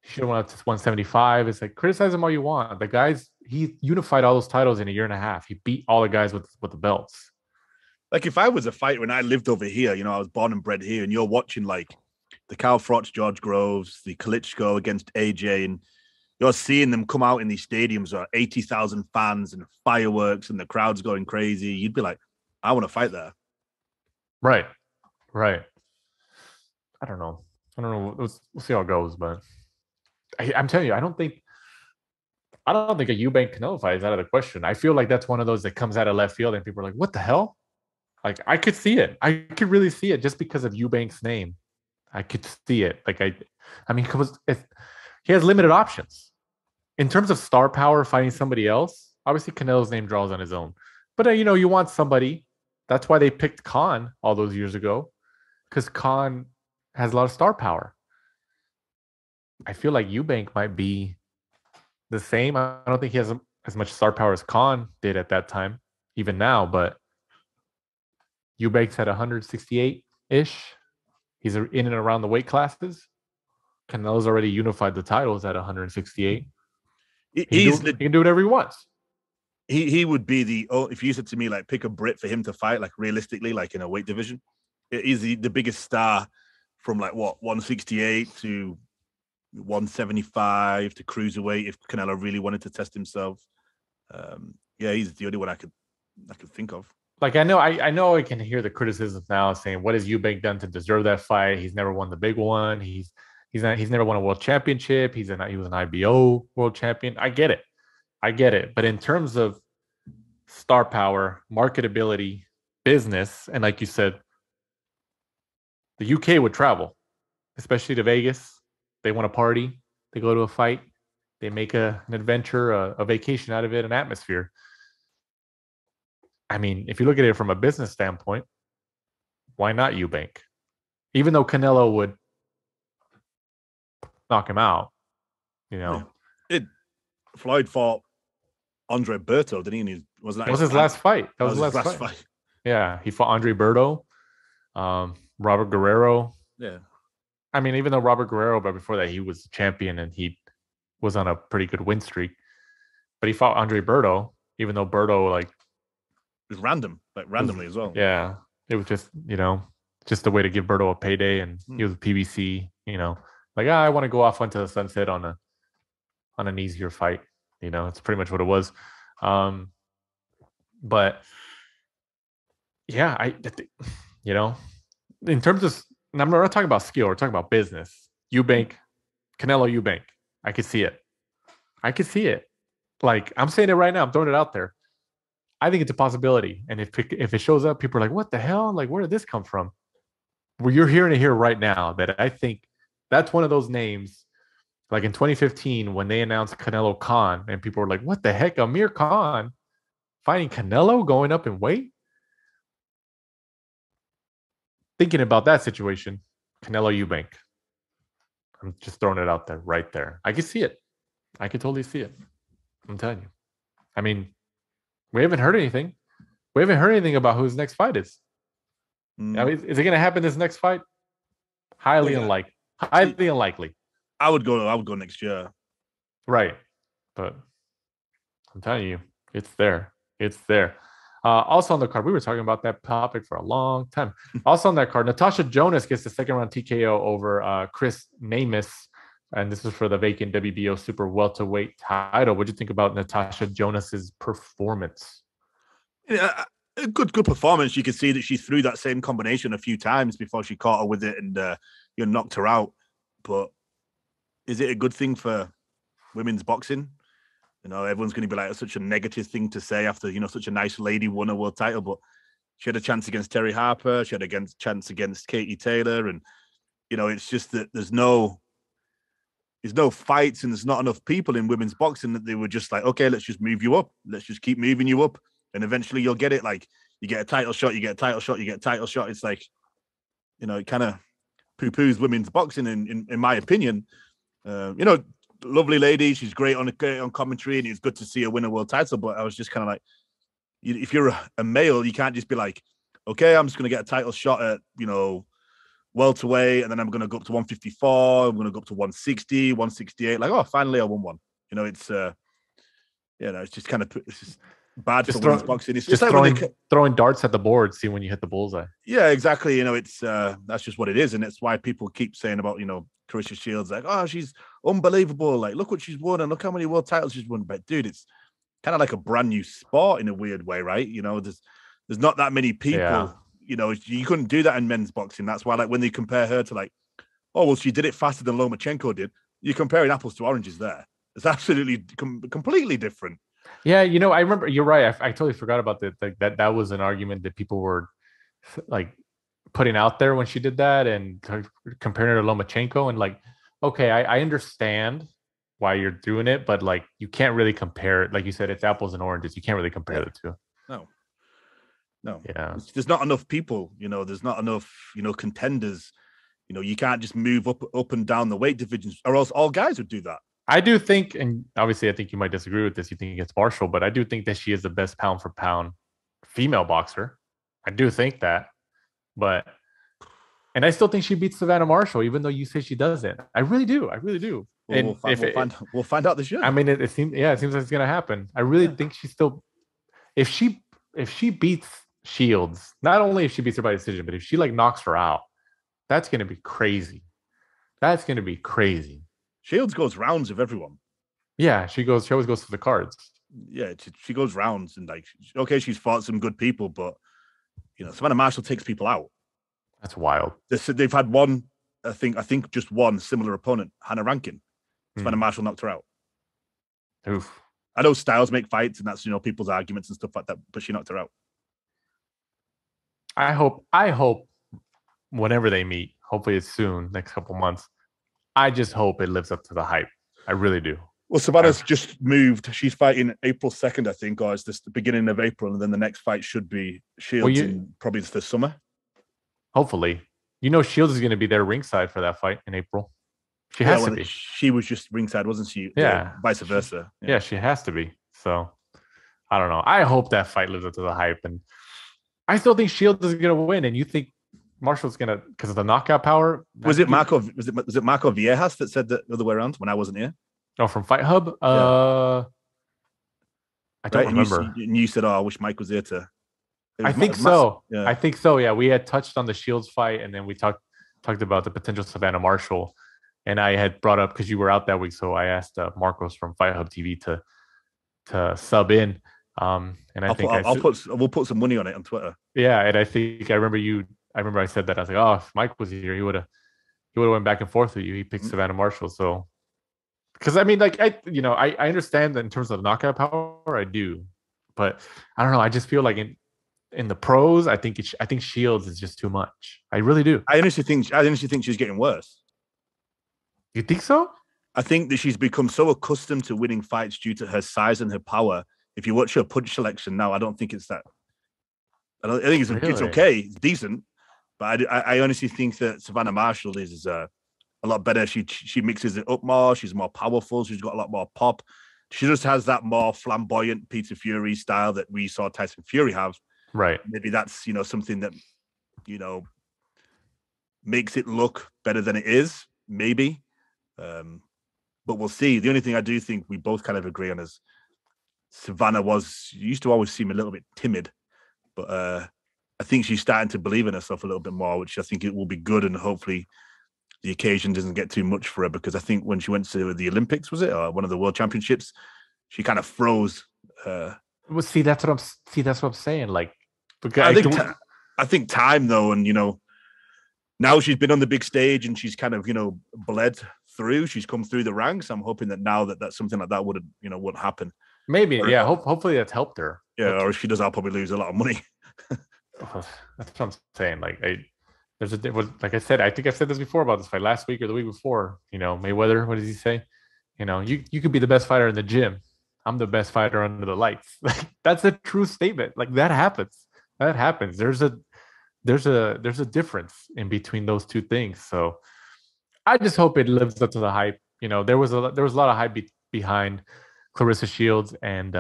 He should have went up to 175. It's like, criticize him all you want. The guys, he unified all those titles in a year and a half. He beat all the guys with the belts. Like, if I was a fighter and I lived over here, I was born and bred here, and you're watching, like, the Carl Froch, George Groves, the Klitschko against AJ, and you're seeing them come out in these stadiums with 80,000 fans and fireworks and the crowd's going crazy, you'd be like, I want to fight there. Right. I don't know. We'll see how it goes, but I'm telling you, I don't think a Eubank Canelo fight is out of the question. I feel like that's one of those that comes out of left field and people are like, what the hell? Like, I could see it. I could really see it just because of Eubank's name. I could see it. Like, I mean, he has limited options. In terms of star power fighting somebody else, obviously Canelo's name draws on his own. But, you want somebody. That's why they picked Khan all those years ago, because Khan has a lot of star power. I feel like Eubank might be the same. I don't think he has as much star power as Khan did at that time, even now, but Eubank's at 168-ish. He's in and around the weight classes. Canelo's already unified the titles at 168. He can do whatever he wants. He would be if you said to me, like, pick a Brit for him to fight, like, realistically, like, in a weight division, he's the biggest star from, like, 168 to 175 to cruiserweight if Canelo really wanted to test himself. He's the only one I could think of. Like, I know I can hear the criticisms now saying, what has Eubank done to deserve that fight? He's never won the big one. He's never won a world championship. He was an IBO world champion. I get it. But in terms of star power, marketability, business, and like you said, the UK would travel, especially to Vegas. They want to party. They go to a fight. They make an adventure, a vacation out of it, an atmosphere. I mean, if you look at it from a business standpoint, why not Eubank? Even though Canelo would knock him out, Floyd fought Andre Berto, didn't he? That was his last fight. That was his last fight. Yeah, he fought Andre Berto, Robert Guerrero. Yeah. I mean, even though Robert Guerrero, but before that, he was champion and he was on a pretty good win streak. But he fought Andre Berto, even though Berto, like, it was randomly as well. Yeah. It was just, just a way to give Berto a payday, and he was a PBC, like, I want to go off onto the sunset on an easier fight. It's pretty much what it was. But yeah, in terms of, and I'm not talking about skill, we're talking about business. Eubank, Canelo Eubank. I could see it. Like, I'm saying it right now. I'm throwing it out there. I think it's a possibility. And if it shows up, people are like, what the hell? Like, where did this come from? Well, you're hearing it here right now that I think that's one of those names. Like in 2015, when they announced Canelo Khan, and people were like, what the heck? Amir Khan fighting Canelo, going up in weight? Thinking about that situation, Canelo Eubank. I'm just throwing it out there, right there. I can see it. I can totally see it. I'm telling you. I mean, we haven't heard anything. We haven't heard anything about who his next fight is. I mean, is it going to happen this next fight? Highly unlikely. Highly unlikely. I would go next year. Right. But I'm telling you, it's there. It's there. Also on the card, we were talking about that topic for a long time. Also on that card, Natasha Jonas gets the second round TKO over Chris Namus. And this is for the vacant WBO super welterweight title. What do you think about Natasha Jonas's performance? Yeah, a good performance. You can see that she threw that same combination a few times before she caught her with it and knocked her out. But is it a good thing for women's boxing? Everyone's going to be like, such a negative thing to say after, such a nice lady won a world title. But she had a chance against Terry Harper. She had a chance against Katie Taylor. And, it's just that there's no fights and there's not enough people in women's boxing that they were just like, okay, let's just move you up. Let's just keep moving you up. And eventually you'll get it. Like, you get a title shot, you get a title shot, you get a title shot. It's like, it kind of poo-poos women's boxing in my opinion. lovely lady. She's great on commentary, and it's good to see her win a world title. But I was just kind of like, if you're a male, you can't just be like, okay, I'm just going to get a title shot at, welterweight, and then I'm going to go up to 154. I'm going to go up to 160, 168. Like, oh, finally I won one. It's it's just kind of bad for women's boxing. It's just like throwing darts at the board, see when you hit the bullseye. Yeah, exactly. It's that's just what it is, and it's why people keep saying about Clarissa Shields, like, oh, she's unbelievable. Like, look what she's won, and look how many world titles she's won. But dude, it's kind of like a brand new sport in a weird way, right? There's not that many people. Yeah. You couldn't do that in men's boxing. That's why, like, when they compare her to, like, oh, well, she did it faster than Lomachenko did. You're comparing apples to oranges there. It's absolutely completely different. Yeah, I remember. You're right. I totally forgot about that was an argument that people were like putting out there when she did that and comparing her to Lomachenko. And like, okay, I understand why you're doing it, but like, you can't really compare it. Like you said, it's apples and oranges. You can't really compare the two. No. Yeah. There's not enough people. There's not enough. Contenders. You can't just move up and down the weight divisions, or else all guys would do that. I do think, and obviously I think you might disagree with this, you think it's Marshall, but I do think that she is the best pound for pound female boxer. I do think that. And I still think she beats Savannah Marshall, even though you say she doesn't. I really do. Well, we'll find out this year. I mean, it seems like it's going to happen. I really think she still, if she beats Shields, not only if she beats her by decision, but if she like knocks her out, that's going to be crazy. That's going to be crazy. Shields goes rounds with everyone. Yeah, she always goes for the cards. Yeah, she goes rounds, and like, okay, she's fought some good people, but Savannah Marshall takes people out. That's wild. They've had one, I think just one similar opponent, Hannah Rankin. Savannah Marshall knocked her out. Oof. I know styles make fights, and that's people's arguments and stuff like that, but she knocked her out. I hope whenever they meet, hopefully it's soon, next couple months. I just hope it lives up to the hype. I really do. Well, Savannah's just moved. She's fighting April 2nd, I think, or it's the beginning of April, and then the next fight should be Shields in probably the summer. Hopefully. Shields is going to be there ringside for that fight in April. She has to be. She was just ringside, wasn't she? Yeah. Vice versa. Yeah, she has to be. So, I don't know. I hope that fight lives up to the hype, and I still think Shields is going to win, and you think Marshall's gonna, because of the knockout power. Was it Marco Viejas that said the other way around when I wasn't here? Oh, from Fight Hub. I don't remember. And you said, "Oh, I wish Mike was here to." I think so. Yeah. I think so. Yeah, we had touched on the Shields fight, and then we talked about the potential Savannah Marshall, and I had brought up because you were out that week, so I asked Marcos from Fight Hub TV to sub in. And we'll put some money on it on Twitter. Yeah, and I remember I said that. I was like, oh, if Mike was here, he would have went back and forth with you. He picked Savannah Marshall. So, because I mean, like, I understand that in terms of knockout power, I do, but I don't know. I just feel like in the pros, I think Shields is just too much. I really do. I honestly think she's getting worse. You think so? I think that she's become so accustomed to winning fights due to her size and her power. If you watch her punch selection now, I don't think it's that. I think it's okay. It's decent. But I honestly think that Savannah Marshall is a lot better. She mixes it up more. She's more powerful. She's got a lot more pop. She just has that more flamboyant Peter Fury style that we saw Tyson Fury have. Right. Maybe that's, something that, makes it look better than it is. Maybe. But we'll see. The only thing I do think we both kind of agree on is Savannah used to always seem a little bit timid. But I think she's starting to believe in herself a little bit more, which I think it will be good, and hopefully the occasion doesn't get too much for her, because I think when she went to the Olympics, was it, or one of the World Championships, she kind of froze. Well, that's what I'm saying. Like, because I think time though, and now she's been on the big stage and she's kind of bled through. She's come through the ranks. I'm hoping that now that something like that wouldn't happen. Maybe, yeah. Hopefully that's helped her. Yeah, or if she does, I'll probably lose a lot of money. That's what I'm saying. Like, like I said, I think I've said this before about this fight last week or the week before. Mayweather, what does he say? You could be the best fighter in the gym. I'm the best fighter under the lights. Like, that's a true statement. Like, that happens. There's a difference in between those two things. So I just hope it lives up to the hype. there was a lot of hype behind Clarissa Shields and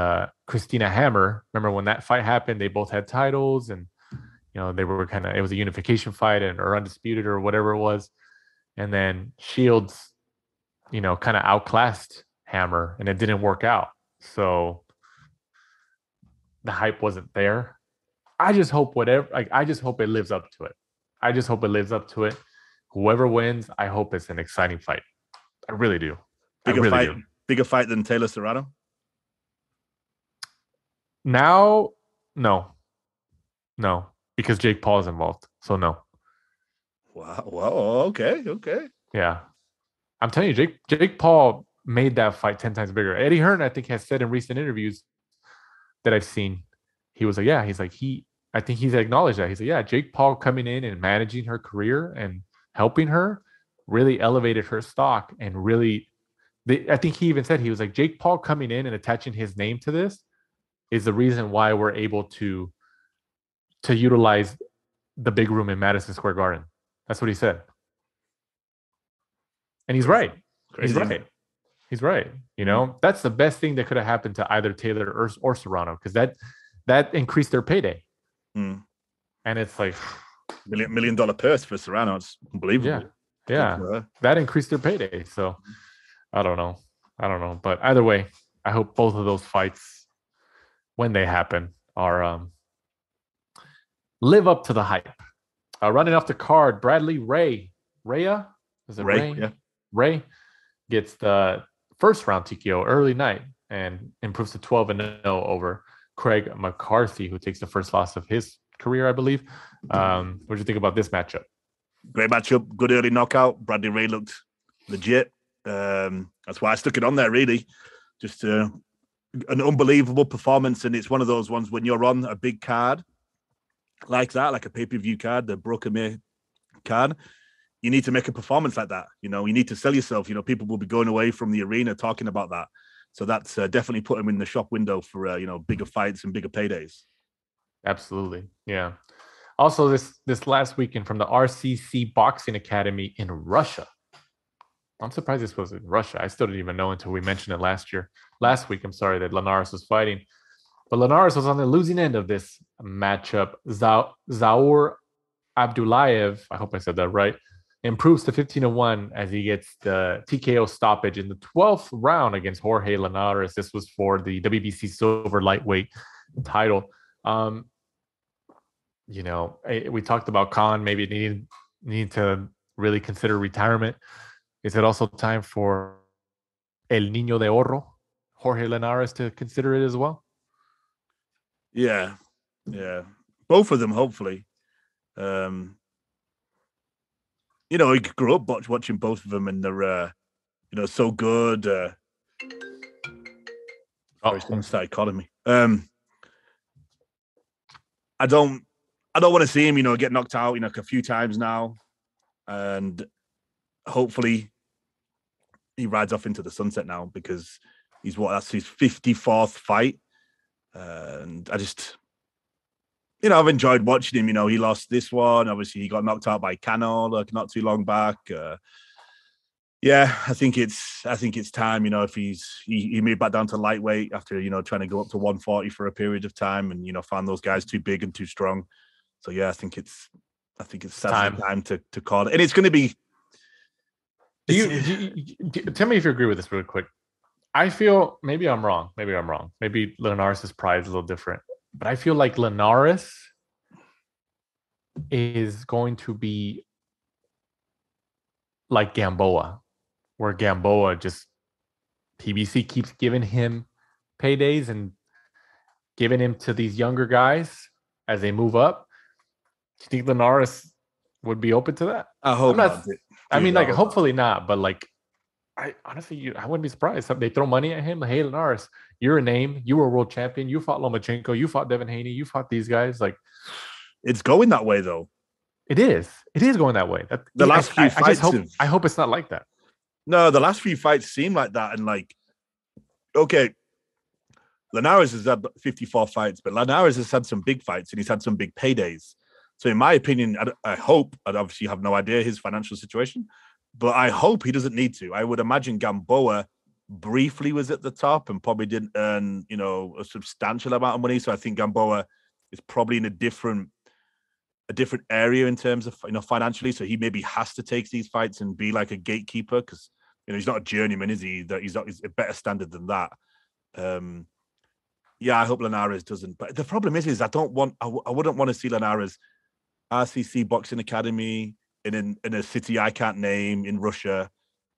Christina Hammer. Remember when that fight happened? They both had titles, and they were it was a unification fight or undisputed or whatever it was. And then Shields, kind of outclassed Hammer, and it didn't work out. So the hype wasn't there. I just hope I just hope it lives up to it. Whoever wins, I hope it's an exciting fight. I really do. Bigger fight than Taylor Serrano? Now, no, because Jake Paul is involved. So no. Wow. Well, okay. Yeah. I'm telling you, Jake Paul made that fight 10 times bigger. Eddie Hearn, I think, has said in recent interviews that I've seen, he was like, yeah, I think he's acknowledged that. He's like, yeah, Jake Paul coming in and managing her career and helping her really elevated her stock and really, I think he even said, he was like, Jake Paul coming in and attaching his name to this is the reason why we're able to utilize the big room in Madison Square Garden. That's what he said. And he's right. Crazy. He's right. That's the best thing that could have happened to either Taylor or Serrano, because that increased their payday. Mm. And it's like $1 million purse for Serrano. It's unbelievable. Yeah. That increased their payday. So I don't know. But either way, I hope both of those fights, when they happen, are live up to the hype. Running off the card, Bradley Ray. Rhea? Is it Ray? Yeah. Ray gets the first round TKO early night and improves to 12-0 over Craig McCarthy, who takes the first loss of his career, I believe. What do you think about this matchup? Great matchup. Good early knockout. Bradley Ray looked legit. That's why I stuck it on there, really. Just an unbelievable performance. And it's one of those ones when you're on a big card like that, like a pay-per-view card, the Brook Amir card, you need to make a performance like that. You need to sell yourself. People will be going away from the arena talking about that. So that's definitely put him in the shop window for, bigger fights and bigger paydays. Absolutely. Yeah. Also, this last weekend from the RCC Boxing Academy in Russia. I'm surprised this was in Russia. I still didn't even know until we mentioned it last week, that Linares was fighting. But Linares was on the losing end of this matchup. Zaur Abdullayev, I hope I said that right, improves to 15-1 as he gets the TKO stoppage in the 12th round against Jorge Linares. This was for the WBC silver lightweight title. We talked about Khan maybe needing to really consider retirement. Is it also time for El Niño de Oro, Jorge Linares, to consider it as well? Yeah. Both of them, hopefully. He grew up watching both of them, and they're, so good. Someone started calling me. I don't want to see him, get knocked out, a few times now, and hopefully he rides off into the sunset now, because that's his 54th fight, and I just. I've enjoyed watching him. He lost this one. Obviously, he got knocked out by Cano not too long back. I think it's time. If he moved back down to lightweight after trying to go up to 140 for a period of time, and found those guys too big and too strong. So I think it's time to call it, and it's going to be. Tell me if you agree with this really quick. I feel maybe I'm wrong. Maybe Linares' pride is a little different. But I feel like Linares is going to be like Gamboa, where Gamboa just PBC keeps giving him paydays and giving him to these younger guys as they move up. Do you think Linares would be open to that? I hope not. Hopefully not. But I honestly, I wouldn't be surprised. They throw money at him. Hey, Linares, you're a name. You were a world champion. You fought Lomachenko. You fought Devin Haney. You fought these guys. It's going that way, though. It is. It is going that way. The last few fights. I hope it's not like that. No, the last few fights seem like that. And okay, Linares has had 54 fights, but Linares has had some big fights and he's had some big paydays. So in my opinion, I hope, I obviously have no idea his financial situation, but I hope he doesn't need to. I would imagine Gamboa briefly was at the top and probably didn't earn, a substantial amount of money. So I think Gamboa is probably in a different area in terms of, financially. So he maybe has to take these fights and be like a gatekeeper because, he's not a journeyman, is he? That he's a better standard than that. I hope Linares doesn't. But the problem is I wouldn't want to see Linares RCC Boxing Academy in a city I can't name in Russia.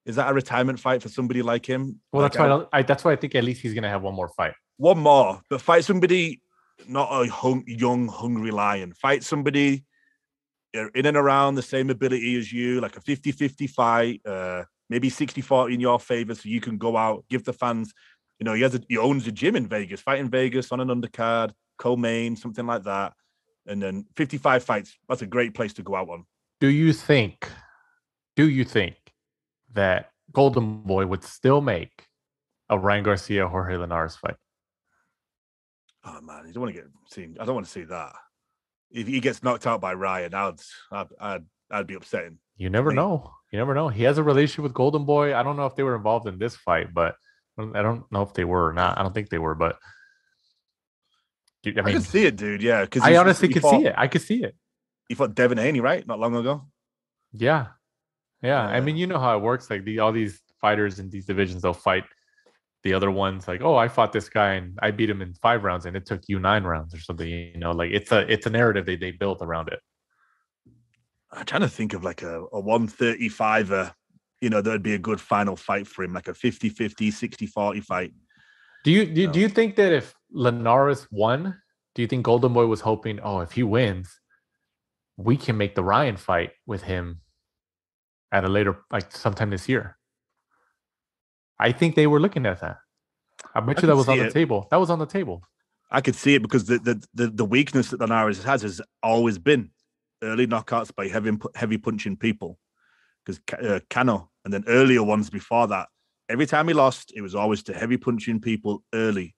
Is that a retirement fight for somebody like him? Well, that's why I think at least he's going to have one more fight. One more, but fight somebody, not a young, hungry lion. Fight somebody in and around the same ability as you, like a 50-50 fight, maybe 60-40 in your favor, so you can go out, give the fans, he owns a gym in Vegas, fight in Vegas on an undercard, co-main, something like that. And then 55 fights, that's a great place to go out on. Do you think that Golden Boy would still make a Ryan Garcia Jorge Linares fight? Oh man, you don't want to get seen. I don't want to see that. If he gets knocked out by Ryan, I'd be upsetting. You never know. He has a relationship with Golden Boy. I don't know if they were involved in this fight, but I don't know if they were or not. I don't think they were, but I can see it, dude. Yeah, because I honestly could see it. I could see it. He fought Devin Haney, right? Not long ago. Yeah. I mean, you know how it works. Like all these fighters in these divisions, they'll fight the other ones. Like, oh, I fought this guy and I beat him in 5 rounds, and it took you 9 rounds or something. Like it's a narrative they built around it. I'm trying to think of like a 135er. That would be a good final fight for him, like a 50-50, 60-40 fight. Do you think that if Linares won, do you think Golden Boy was hoping, if he wins, we can make the Ryan fight with him at a later, like sometime this year? I think they were looking at that. I bet you that was on the table. That was on the table. I could see it because the weakness that Linares has always been early knockouts by heavy punching people. Because Cano and then earlier ones before that, every time he lost, it was always to heavy punching people early.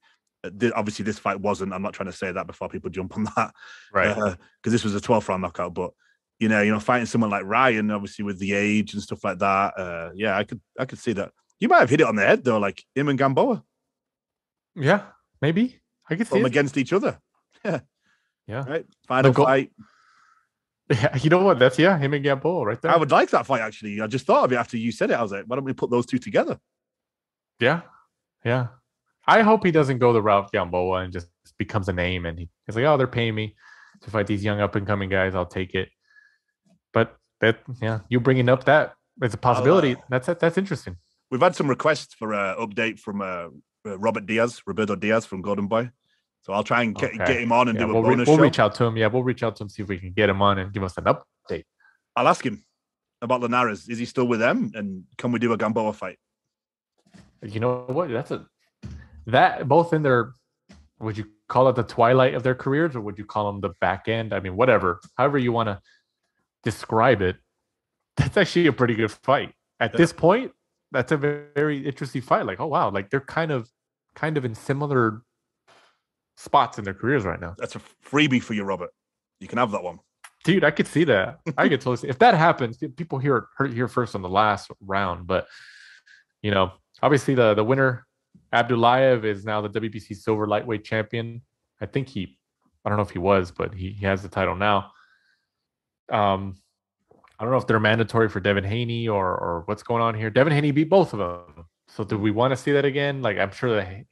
Obviously, this fight wasn't. I'm not trying to say that before people jump on that, right? Because this was a 12th round knockout. But fighting someone like Ryan, obviously with the age and stuff like that, I could see that. You might have hit it on the head though, like him and Gamboa. Yeah, maybe I could see them against each other. Yeah, right. Final fight. Yeah, you know what? That's him and Gamboa right there. I would like that fight actually. I just thought of it after you said it. I was like, why don't we put those two together? Yeah. I hope he doesn't go the route of Gamboa and just becomes a name and he's like, they're paying me to fight these young up and coming guys. I'll take it. But you bringing up that as a possibility. That's interesting. We've had some requests for an update from Roberto Diaz from Golden Boy. So I'll try and get him on and do a bonus show. We'll reach out to him. Yeah, we'll reach out to him, see if we can get him on and give us an update. I'll ask him about Linares. Is he still with them? And can we do a Gamboa fight? You know what? That both in their, would you call it the twilight of their careers or would you call them the back end? I mean, whatever. However you want to describe it, that's actually a pretty good fight. At this point, that's a very interesting fight. Like, oh, wow. Like they're kind of in similar spots in their careers right now. That's a freebie for you, Robert. You can have that one, dude. I could see that. I could totally see if that happens. People hear first on the last round, but obviously the winner Abdullayev is now the WBC silver lightweight champion. I think I don't know if he was, but he has the title now. I don't know if they're mandatory for Devin Haney or what's going on here. Devin Haney beat both of them, so do we want to see that again? Like I'm sure that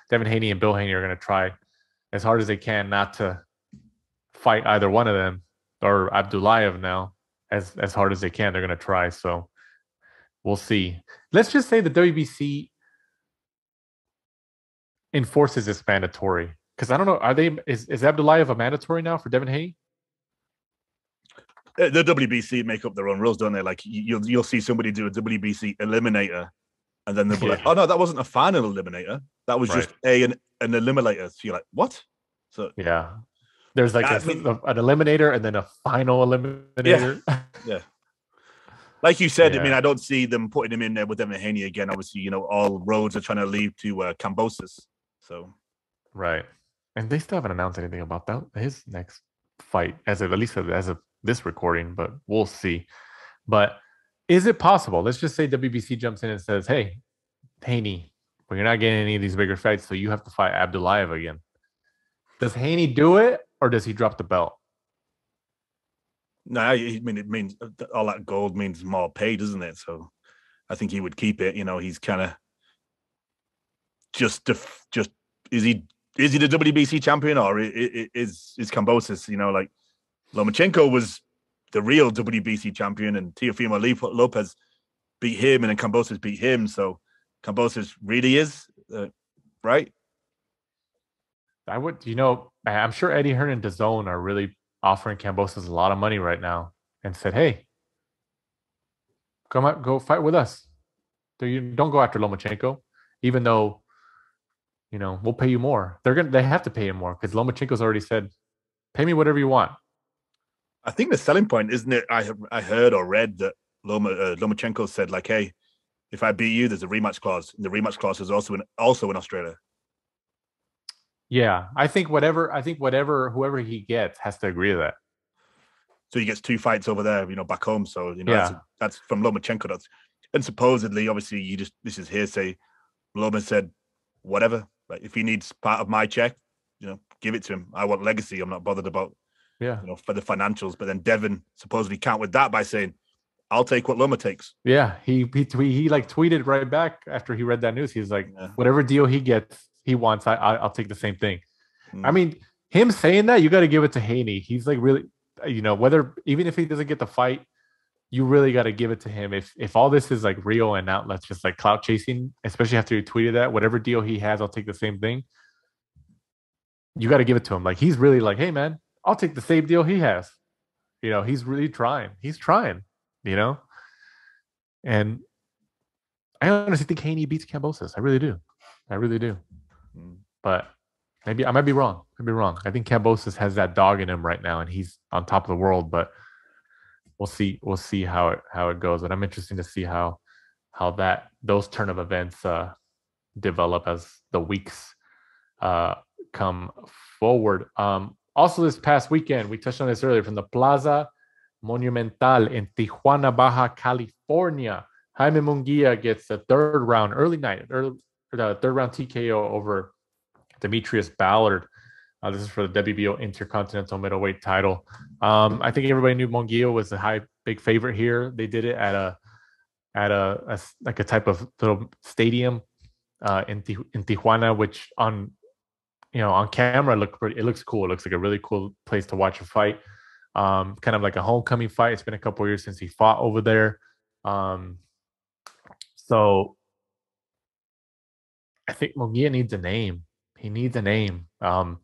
Devin Haney and Bill Haney are going to try as hard as they can not to fight either one of them, or Abdullayev now as hard as they can. They're going to try. So we'll see. Let's just say the WBC enforces this mandatory because I don't know. Is Abdullayev a mandatory now for Devin Haney? The WBC make up their own rules, don't they? Like you'll see somebody do a WBC eliminator. And then they'll be like, oh, no, that wasn't a final eliminator. That was just an eliminator. So you're like, what? So there's like an eliminator and then a final eliminator. Yeah. Like you said, I mean, I don't see them putting him in there with Devin Haney again. Obviously, all roads are trying to lead to Kambosos. So, right. And they still haven't announced anything about that. His next fight, at least as of this recording, but we'll see. But Is it possible? Let's just say WBC jumps in and says, "Hey, Haney, well, you're not getting any of these bigger fights, so you have to fight Abdulayev again." Does Haney do it, or does he drop the belt? No, I mean, it means all that gold means more pay, doesn't it? So I think he would keep it. He's kind of just is he the WBC champion, or is Kambosos? Like Lomachenko was the real WBC champion, and Teofimo Lopez beat him, and then Kambosos beat him. So Kambosos really is right. I'm sure Eddie Hearn and DAZN are really offering Kambosos a lot of money right now, and said, "Hey, come out, go fight with us. Don't go after Lomachenko, even though we'll pay you more. They have to pay him more because Lomachenko's already said, pay me whatever you want." I think the selling point, isn't it? I heard or read that Lomachenko said, like, "Hey, if I beat you, there's a rematch clause. And the rematch clause is also in Australia." Yeah, I think whoever he gets has to agree to that. So he gets 2 fights over there, back home. So yeah. that's from Lomachenko. And supposedly, obviously, this is hearsay. Loma said, "Whatever. Like, if he needs part of my check, give it to him. I want legacy. I'm not bothered about for the financials." But then Devin supposedly countered that by saying, "I'll take what Loma takes." Yeah, he tweeted right back after he read that news. He's like, whatever deal he gets, he wants, I'll take the same thing. I mean, him saying that, you got to give it to Haney. He's like really, even if he doesn't get the fight, you really got to give it to him. If all this is like real and not let's just like clout chasing, especially after you tweeted that, whatever deal he has, I'll take the same thing. You got to give it to him. Like, he's really like, hey man, I'll take the same deal he has. He's really trying. He's trying. And I honestly think Haney beats Kambosos. I really do. But maybe I might be wrong. I think Kambosos has that dog in him right now, and he's on top of the world. But we'll see how it goes. But I'm interested to see how those turn of events develop as the weeks come forward. Also, this past weekend, we touched on this earlier, from the Plaza Monumental in Tijuana, Baja California, Jaime Munguia gets the third round TKO over Demetrius Ballard. This is for the WBO Intercontinental Middleweight title. I think everybody knew Munguia was a big favorite here. They did it at a type of little stadium in Tijuana, which on camera it looks cool. It looks like a really cool place to watch a fight. Kind of like a homecoming fight. It's been a couple of years since he fought over there. So I think Munguia needs a name. He needs a name. I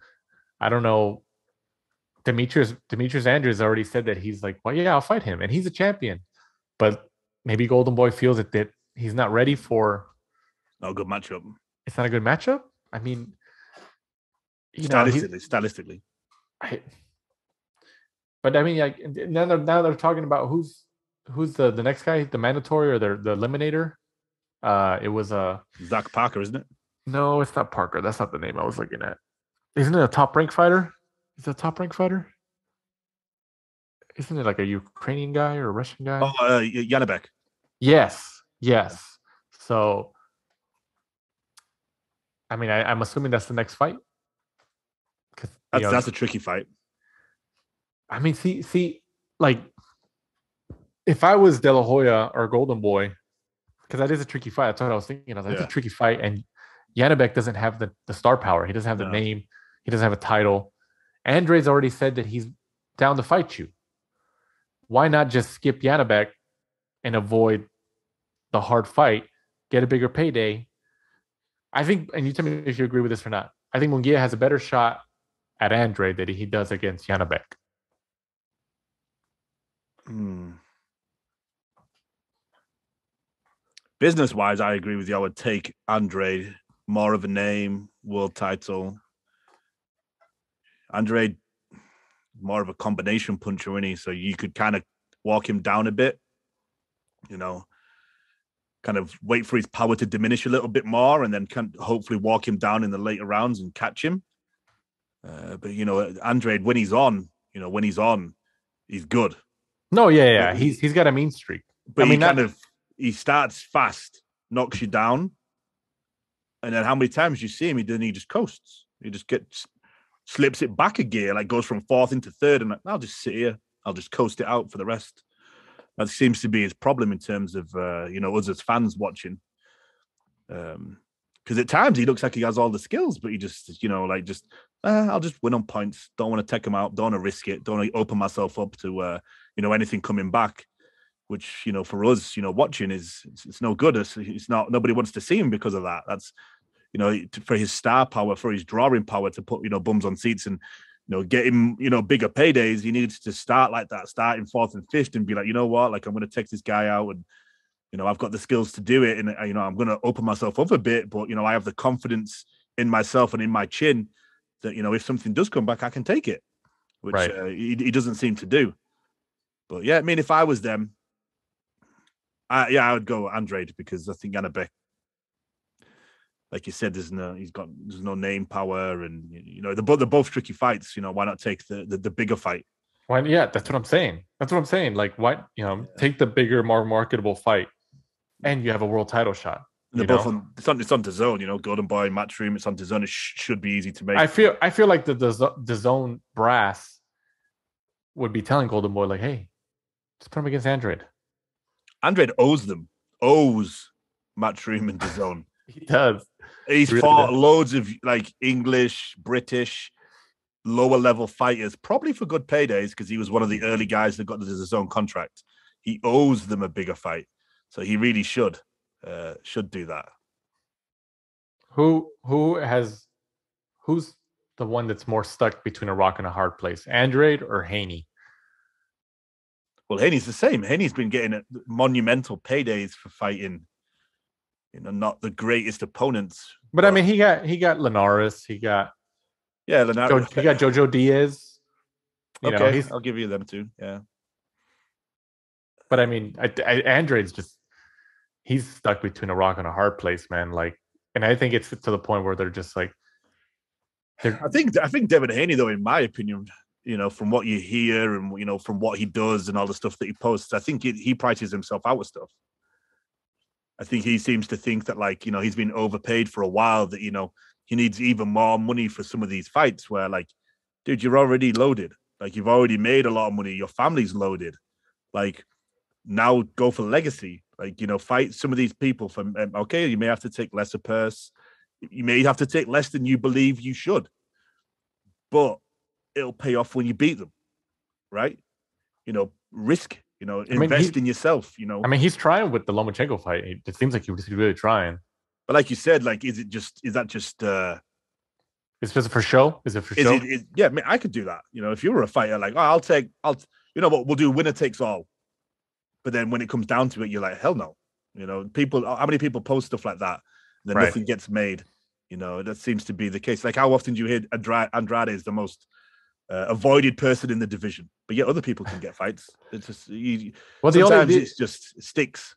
don't know. Demetrius Andrews already said that he's like, well, yeah, I'll fight him, and he's a champion. But maybe Golden Boy feels that he's not ready for. Not a good matchup. It's not a good matchup. I mean, stylistically. But I mean, like now they're talking about who's the next guy, the mandatory or the eliminator. It was Zach Parker, isn't it? No, it's not Parker. That's not the name I was looking at. Isn't it a top rank fighter? Is it a top rank fighter? Isn't it like a Ukrainian guy or a Russian guy? Oh, Yanabek. Yes. So, I mean, I'm assuming that's the next fight. That's a tricky fight. I mean, see, like, if I was De La Hoya or Golden Boy, because that is a tricky fight. That's what I was thinking. I was like, it's a tricky fight, and Yanabek doesn't have the star power. He doesn't have the name. He doesn't have a title. Andre's already said that he's down to fight you. Why not just skip Yanabek and avoid the hard fight, get a bigger payday? I think, and you tell me if you agree with this or not, I think Munguia has a better shot at Andre than he does against Yanabek. Business-wise, I agree with you. I would take Andre, more of a name, world title. Andre, more of a combination puncher, isn't he? So you could kind of walk him down a bit, kind of wait for his power to diminish a little bit more, and then hopefully walk him down in the later rounds and catch him. But Andre, when he's on, he's good. No, yeah. He's got a mean streak. but he starts fast, knocks you down, and then how many times you see him? He just coasts. He just slips it back a gear, like goes from fourth into third, and I'll just sit here. I'll just coast it out for the rest. That seems to be his problem in terms of us as fans watching. Because at times he looks like he has all the skills, but he just I'll just win on points. Don't want to take him out. Don't want to risk it. Don't want to open myself up to anything coming back. Which for us, watching it's no good. It's not. Nobody wants to see him because of that. That's for his star power, for his drawing power to put bums on seats and get him bigger paydays. He needs to start like that, start in fourth and fifth, and be like, you know what, like I'm going to take this guy out and. I've got the skills to do it, and I'm going to open myself up a bit, but I have the confidence in myself and in my chin that if something does come back, I can take it, which he doesn't seem to do. But yeah, I mean, if I was them, I would go Andrade because I think Annabek, like you said, there's no name power, and they're both tricky fights. Why not take the bigger fight? Why? Yeah, that's what I'm saying. Like, why? Take the bigger, more marketable fight, and you have a world title shot. They're both on. It's on DAZN. Golden Boy, Matchroom. It's on DAZN. It should be easy to make. I feel like the DAZN brass would be telling Golden Boy, like, hey, just put him against Andrade. Andrade owes Matchroom and DAZN. He does. He's really fought loads of like English, British, lower level fighters, probably for good paydays because he was one of the early guys that got the DAZN contract. He owes them a bigger fight, so he really should do that. Who's the one that's more stuck between a rock and a hard place, Andrade or Haney? Well, Haney's the same. Haney's been getting monumental paydays for fighting, not the greatest opponents. But I mean, he got Linares. He got Linares. He got Jojo Diaz. I'll give you them too. Yeah. But I mean, Andrade's he's stuck between a rock and a hard place, man. Like, and I think it's to the point where they're just like. I think Devin Haney, though, in my opinion, from what you hear and from what he does and all the stuff that he posts, I think he prices himself out of stuff. I think he seems to think that, like, he's been overpaid for a while, that, he needs even more money for some of these fights where, like, dude, you're already loaded. Like, you've already made a lot of money. Your family's loaded. Like, now go for legacy. Like, fight some of these people from, okay, you may have to take lesser purse. You may have to take less than you believe you should. But it'll pay off when you beat them, right? Risk. Invest in yourself. I mean, he's trying with the Lomachenko fight. It seems like he's really trying. But like you said, like, is that just? It's just for show. Is it for show? Yeah, I mean, I could do that. If you were a fighter, like, I'll what we'll do, winner takes all. But then when it comes down to it, you're like, hell no. How many people post stuff like that? Then nothing gets made. That seems to be the case. Like, how often do you hear Andrade is the most avoided person in the division, but yet other people can get fights. It's just sometimes it just sticks.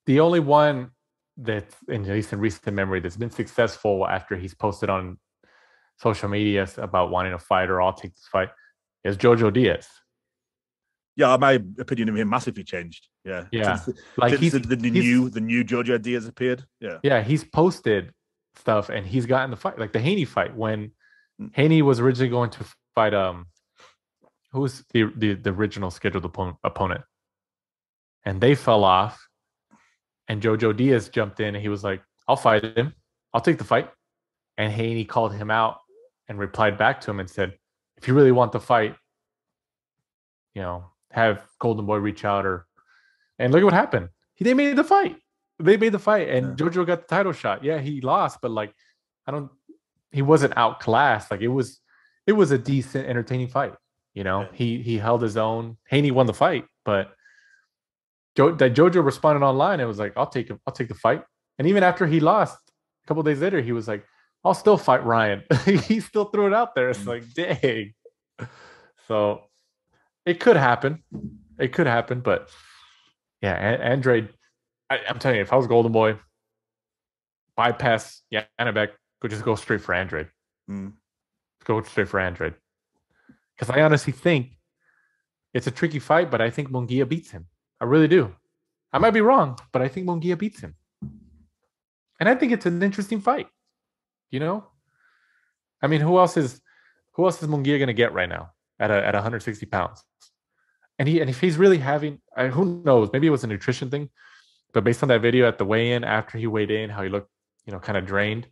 The only one that, at least in recent memory, that's been successful after he's posted on social media about wanting a fight or I'll take this fight is Jojo Diaz. Yeah, my opinion of him massively changed. Yeah. Like the new Jojo Diaz appeared. Yeah, he's posted stuff and he's gotten the fight, like the Haney fight, when Haney was originally going to fight who was the original scheduled opponent, and they fell off, and Jojo Diaz jumped in and he was like, I'll fight him, I'll take the fight. And Haney called him out and replied back to him and said, if you really want the fight, have Golden Boy reach out. And look at what happened. They made the fight. And Jojo got the title shot. Yeah, he lost, but like, he wasn't outclassed. Like, it was a decent, entertaining fight. He held his own. Haney won the fight, but Jojo responded online and was like, I'll take the fight. And even after he lost, a couple of days later, he was like, I'll still fight Ryan. He still threw it out there. It's like, dang. So it could happen. But yeah, Andrade, I'm telling you, if I was Golden Boy, bypass Annabek, could just go straight for Andrade. Go straight for Andrade. Because I honestly think it's a tricky fight, but I think Munguia beats him. I really do. I might be wrong, but I think Munguia beats him. And I think it's an interesting fight. You know? I mean, who else is Munguia going to get right now at 160 pounds? And if he's really having, who knows? Maybe it was a nutrition thing, but based on that video at the weigh-in after he weighed in, how he looked, kind of drained.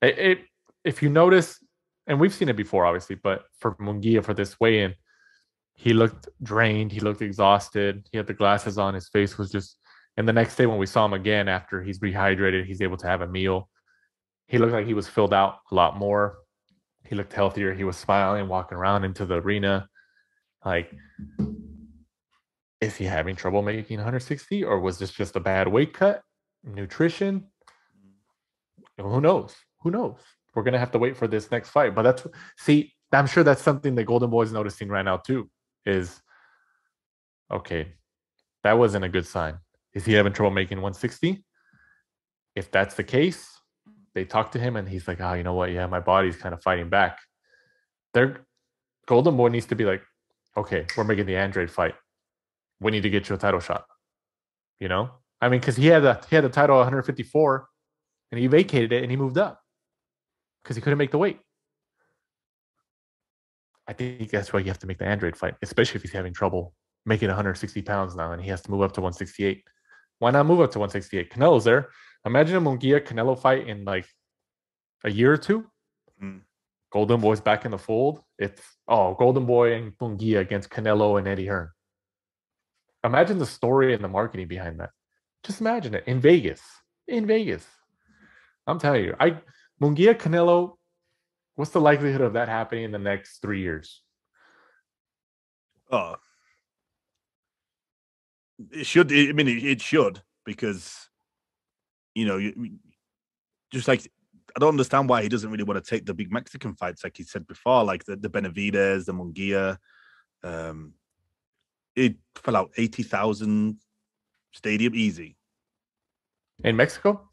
If you notice, and we've seen it before, obviously, but for Munguia for this weigh-in, he looked drained. He looked exhausted. He had the glasses on. His face was just. And the next day when we saw him again after he's rehydrated, he's able to have a meal. He looked like he was filled out a lot more. He looked healthier. He was smiling, walking around into the arena. Like, is he having trouble making 160, or was this just a bad weight cut? Nutrition? Who knows? We're gonna have to wait for this next fight. But I'm sure that's something that Golden Boy's noticing right now too. Is okay, that wasn't a good sign. Is he having trouble making 160? If that's the case, they talk to him and he's like, you know what? Yeah, my body's kind of fighting back. Golden Boy needs to be like, okay, we're making the Andrade fight. We need to get you a title shot. I mean, because he had the title 154 and he vacated it and he moved up because he couldn't make the weight. I think that's why you have to make the Andrade fight, especially if he's having trouble making 160 pounds now and he has to move up to 168. Why not move up to 168? Canelo's there. Imagine a Munguia-Canelo fight in like a year or two. Golden Boy's back in the fold. It's Golden Boy and Munguia against Canelo and Eddie Hearn. Imagine the story and the marketing behind that. Just imagine it in Vegas. I'm telling you, Munguia-Canelo, what's the likelihood of that happening in the next 3 years? It should. I mean, it should, because just like, I don't understand why he doesn't really want to take the big Mexican fights, like he said before, like the Benavidez, the Munguia. It fell out 80,000 stadium easy in Mexico,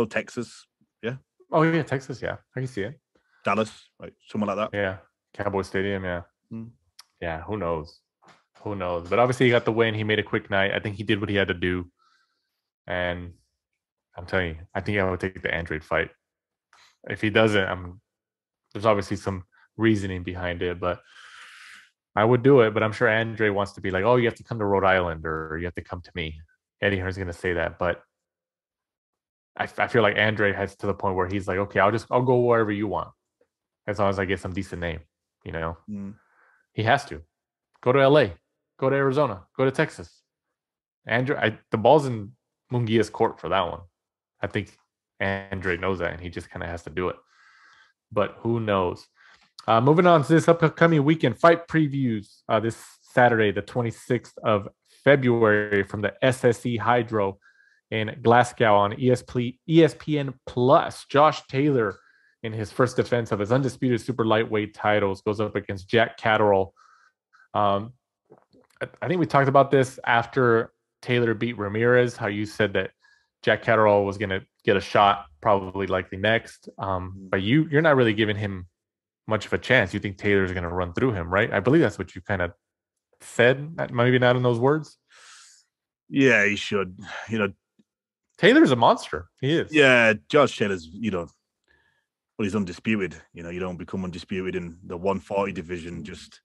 Texas, yeah. Oh yeah, Texas, yeah, I can see it. Dallas, like somewhere like that. Yeah, Cowboy Stadium, yeah. Yeah, who knows? But obviously he got the win. He made a quick night. I think he did what he had to do. And I'm telling you, I think I would take the Andrade fight. If he doesn't, there's obviously some reasoning behind it, but I would do it. But I'm sure Andrade wants to be like, you have to come to Rhode Island or you have to come to me. Eddie Hearn's going to say that, but I feel like Andrade has to the point where he's like, okay, I'll go wherever you want, as long as I get some decent name. He has to go to LA. Go to Arizona. Go to Texas. The ball's in Munguia's court for that one. I think Andrade knows that, and he just kind of has to do it. But who knows? Moving on to this upcoming weekend fight previews. This Saturday, the 26th of February, from the SSE Hydro in Glasgow on ESPN Plus. Josh Taylor, in his first defense of his undisputed super lightweight titles, goes up against Jack Catterall. I think we talked about this after Taylor beat Ramirez, how you said that Jack Catterall was going to get a shot, probably likely next. But you're not really giving him much of a chance. You think Taylor's going to run through him, right? I believe that's what you kind of said, maybe not in those words. Yeah, he should. Taylor's a monster. He is. Yeah, Josh Taylor's, he's undisputed. You don't become undisputed in the 140 division just.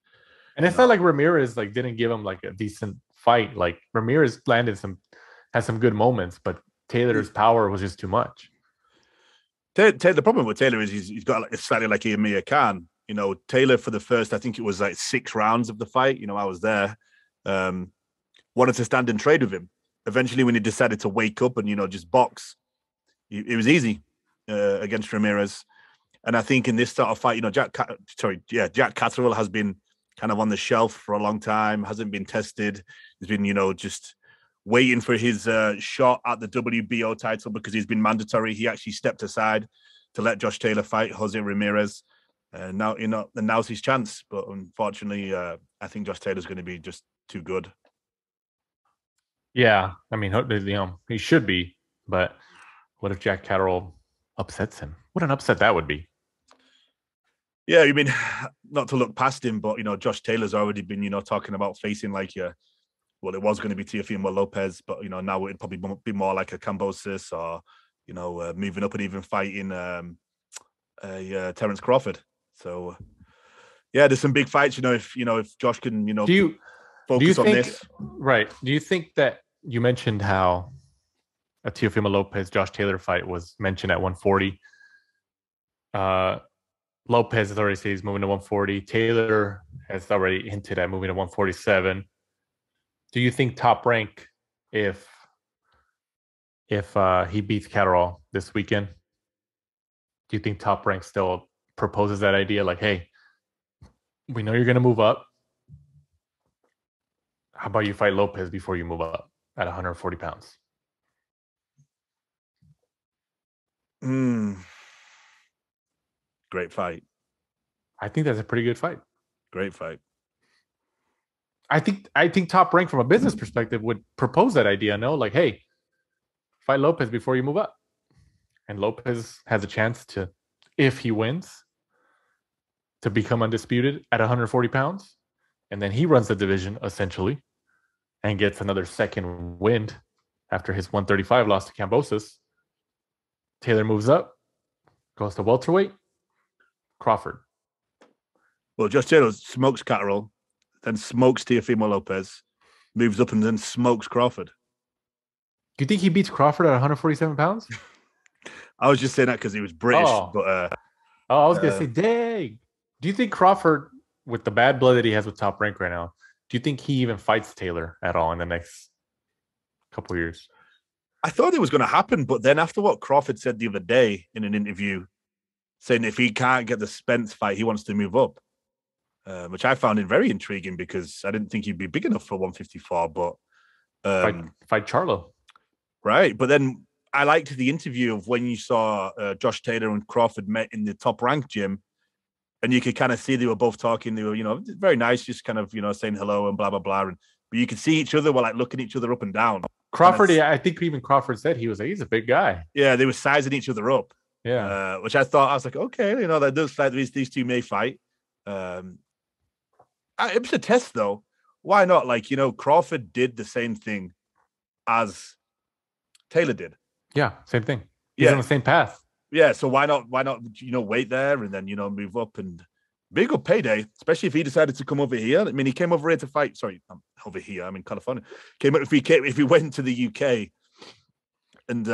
And it's not like Ramirez didn't give him like a decent fight. Like Ramirez has some good moments, but Taylor's power was just too much. The problem with Taylor is he's got slightly like Amir Khan. Taylor, for the first, I think it was like 6 rounds of the fight. I was there. Wanted to stand and trade with him. Eventually, when he decided to wake up and just box, it was easy against Ramirez. And I think in this sort of fight, Jack Catterall has been kind of on the shelf for a long time, hasn't been tested. He's been, just waiting for his shot at the WBO title because he's been mandatory. He actually stepped aside to let Josh Taylor fight Jose Ramirez. Now, now's his chance. But unfortunately, I think Josh Taylor's going to be just too good. Yeah, I mean, he should be. But what if Jack Catterall upsets him? What an upset that would be. Yeah, not to look past him, but Josh Taylor's already been talking about facing like your well, it was going to be Teofimo Lopez, but now it'd probably be more like a Kambosos or moving up and even fighting Terence Crawford. So yeah, there's some big fights. If Josh can focus on this. Right. Do you think that you mentioned how a Teofimo Lopez Josh Taylor fight was mentioned at 140? Lopez has already said he's moving to 140. Taylor has already hinted at moving to 147. Do you think Top Rank, if he beats Catterall this weekend, do you think Top Rank still proposes that idea? Like, hey, we know you're going to move up. How about you fight Lopez before you move up at 140 pounds? Great fight. I think that's a pretty good fight. Great fight. I think Top Rank from a business perspective would propose that idea. No, like, hey, fight Lopez before you move up. And Lopez has a chance to, if he wins, to become undisputed at 140 pounds. And then he runs the division, essentially, and gets another second win after his 135 loss to Kambosos. Taylor moves up, goes to welterweight, Crawford. Well, Josh Taylor smokes Catterall, then smokes Teofimo Lopez, moves up and then smokes Crawford. Do you think he beats Crawford at 147 pounds? I was just saying that because he was British. But I was going to say, dang. Do you think Crawford, with the bad blood that he has with Top Rank right now, do you think he even fights Taylor at all in the next couple of years? I thought it was going to happen, but then after what Crawford said the other day in an interview, saying if he can't get the Spence fight, he wants to move up, which I found it very intriguing because I didn't think he'd be big enough for 154, but fight Charlo. Right. But then I liked the interview of when you saw Josh Taylor and Crawford met in the Top Rank gym, and you could kind of see they were both talking. They were, very nice, just kind of, saying hello and blah, blah, blah. But you could see each other were like looking each other up and down. Crawford, I think even Crawford said he's a big guy. Yeah, they were sizing each other up. Yeah. Which I was like, okay, that does like these two may fight. It was a test though. Why not? Like, Crawford did the same thing as Taylor did. Yeah, same thing. He's on the same path. Yeah, so why not, wait there and then, move up and big up payday, especially if he decided to come over here. I mean, he came over here to fight. Sorry, over here. I'm in California. If he went to the UK and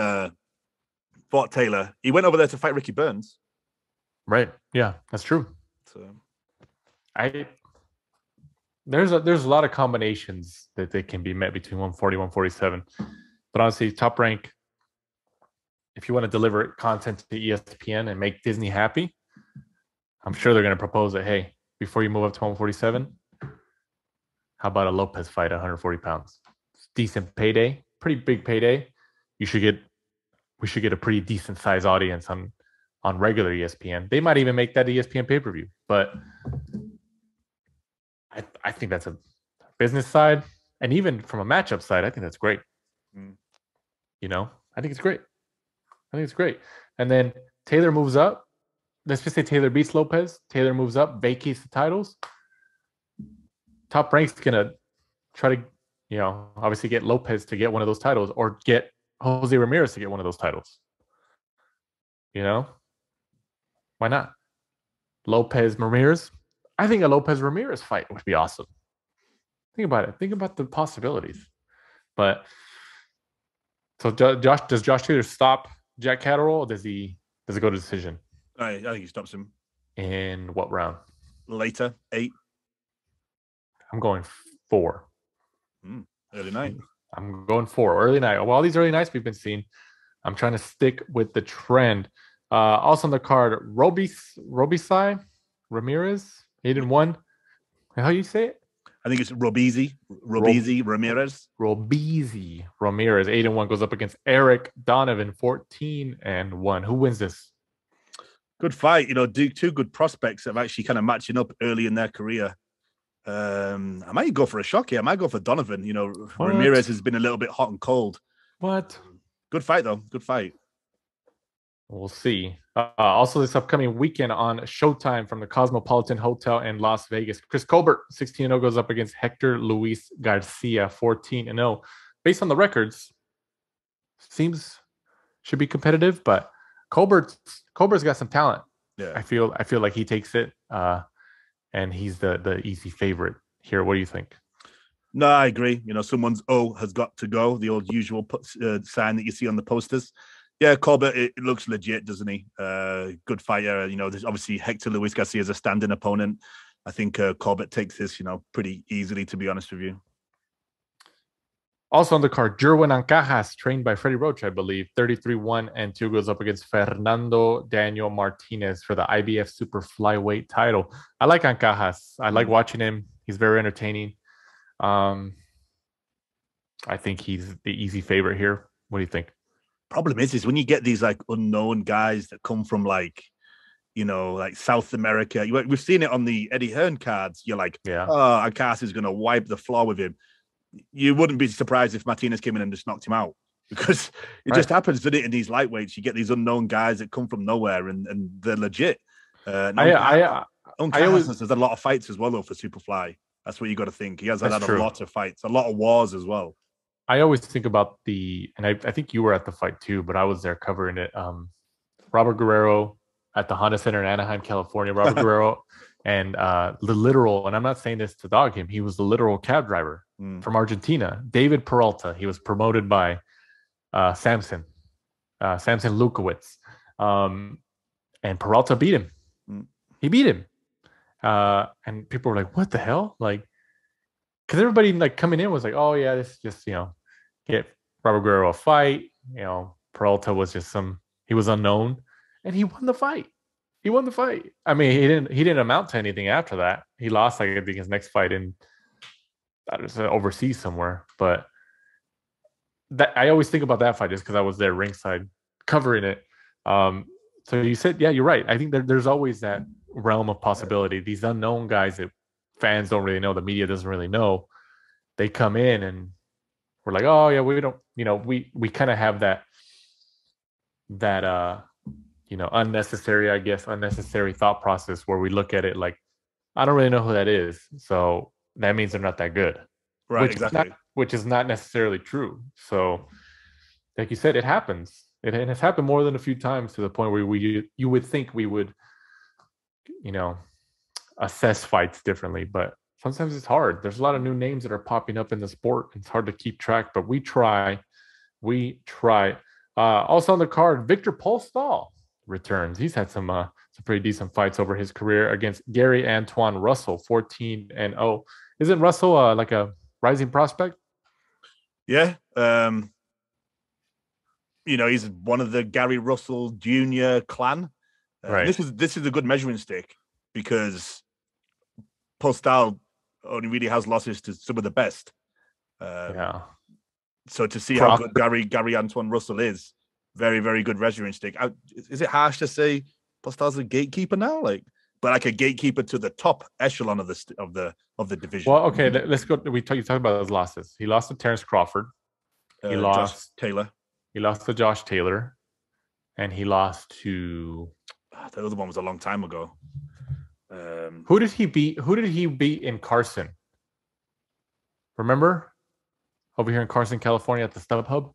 fought Taylor, he went over there to fight Ricky Burns. Right. Yeah, that's true. So there's a lot of combinations that they can be met between 140 147. But honestly, Top Rank, if you want to deliver content to ESPN and make Disney happy, I'm sure they're going to propose that, hey, before you move up to 147, how about a Lopez fight at 140 pounds? Decent payday, pretty big payday. We should get a pretty decent size audience on regular ESPN. They might even make that ESPN pay-per-view. But I think that's a business side. And even from a matchup side, I think that's great. I think it's great. And then Taylor moves up. Let's just say Taylor beats Lopez. Taylor moves up, vacates the titles. Top Rank's going to try to, obviously get Lopez to get one of those titles or get Jose Ramirez to get one of those titles. Why not? Lopez Ramirez. I think a Lopez Ramirez fight would be awesome. Think about it. Think about the possibilities. But so does Josh Taylor stop Jack Catterall, or does it go to decision? I think he stops him. In what round? Later, 8. I'm going 4. Early night. I'm going 4. Early night. Well, all these early nights we've been seeing, I'm trying to stick with the trend. Also on the card, Robisai Ramirez, 8-1. How do you say it? I think it's Robeezy Ramirez. Robeezy Ramirez, 8-1, goes up against Eric Donovan, 14-1. Who wins this? Good fight. Two good prospects that are actually kind of matching up early in their career. I might go for a shock here. I might go for Donovan. Ramirez has been a little bit hot and cold. What? Good fight, though. Good fight. We'll see. Also, this upcoming weekend on Showtime from the Cosmopolitan Hotel in Las Vegas, Chris Colbert, 16-0, goes up against Hector Luis Garcia, 14-0. Based on the records, should be competitive, but Colbert's got some talent. Yeah, I feel like he takes it, and he's the easy favorite here. What do you think? No, I agree. Someone's O has got to go. The old usual sign that you see on the posters. Yeah, Colbert, it looks legit, doesn't he? Good fighter. There's obviously Hector Luis Garcia as a standing opponent. I think Colbert takes this, pretty easily, to be honest with you. Also on the card, Jerwin Ancajas, trained by Freddie Roach, I believe, 33-1-2, goes up against Fernando Daniel Martinez for the IBF Super Flyweight title. I like Ancajas. I like watching him. He's very entertaining. I think he's the easy favorite here. What do you think? Problem is when you get these like unknown guys that come from like South America. We've seen it on the Eddie Hearn cards. You're like, yeah, oh, Ancajas is going to wipe the floor with him. You wouldn't be surprised if Martinez came in and just knocked him out, because it just happens, doesn't it? In these lightweights, you get these unknown guys that come from nowhere and they're legit. Ancajas has a lot of fights as well, though, for Superfly. That's what you got to think. He has had a lot of fights, a lot of wars as well. I always think about and I think you were at the fight too, but I was there covering it. Robert Guerrero at the Honda Center in Anaheim, California. Robert Guerrero and the literal, and I'm not saying this to dog him, he was the literal cab driver from Argentina. David Peralta. He was promoted by Samson Lukowitz. And Peralta beat him. He beat him. And people were like, what the hell? Like, because everybody like coming in was like, oh yeah, this is just, get Robert Guerrero a fight. Peralta was just he was unknown, and he won the fight. I mean, he didn't amount to anything after that. He lost, I think, his next fight in overseas somewhere. But that, I always think about that fight just because I was there ringside covering it. So you said, yeah, you're right. I think there's always that realm of possibility. These unknown guys that fans don't really know, the media doesn't really know, they come in and we're like, oh yeah, we don't, we kind of have that unnecessary thought process where we look at it like, I don't really know who that is, so that means they're not that good, right? Exactly. Which is not necessarily true. So like you said, it happens. It has happened more than a few times, to the point where you would think we would assess fights differently, but sometimes it's hard. There's a lot of new names that are popping up in the sport. It's hard to keep track, but we try. Also on the card, Victor Postol returns. He's had some pretty decent fights over his career against Gary Antoine Russell, 14-0. Isn't Russell like a rising prospect? Yeah. He's one of the Gary Russell Jr. clan. Right. This is a good measuring stick, because Postol only really has losses to some of the best. So to see how good Gary Antoine Russell is, very, very good measuring stick. Is it harsh to say Postol's a gatekeeper now? But like a gatekeeper to the top echelon of the division. Well, okay, let's go. You talked about his losses. He lost to Terrence Crawford. He lost Josh Taylor. He lost to Josh Taylor, and he lost to. The other one was a long time ago. Who did he beat? Who did he beat in Carson? Remember, over here in Carson, California, at the StubHub.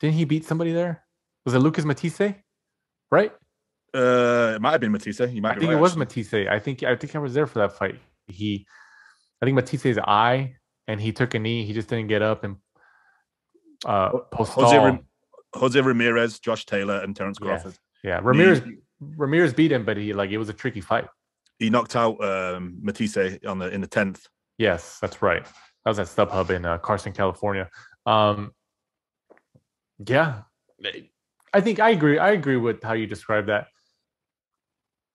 Didn't he beat somebody there? Was it Lucas Matisse? Right? It might have been Matisse. I think it was Matisse. I think I was there for that fight. I think Matisse's eye, and he took a knee. He just didn't get up, and Jose Ramirez, Josh Taylor, and Terrence Crawford. Yeah. Ramirez beat him, but it was a tricky fight. He knocked out Matisse in the 10th. Yes, that's right. That was at StubHub in Carson, California. Yeah, I think I agree. I agree with how you describe that.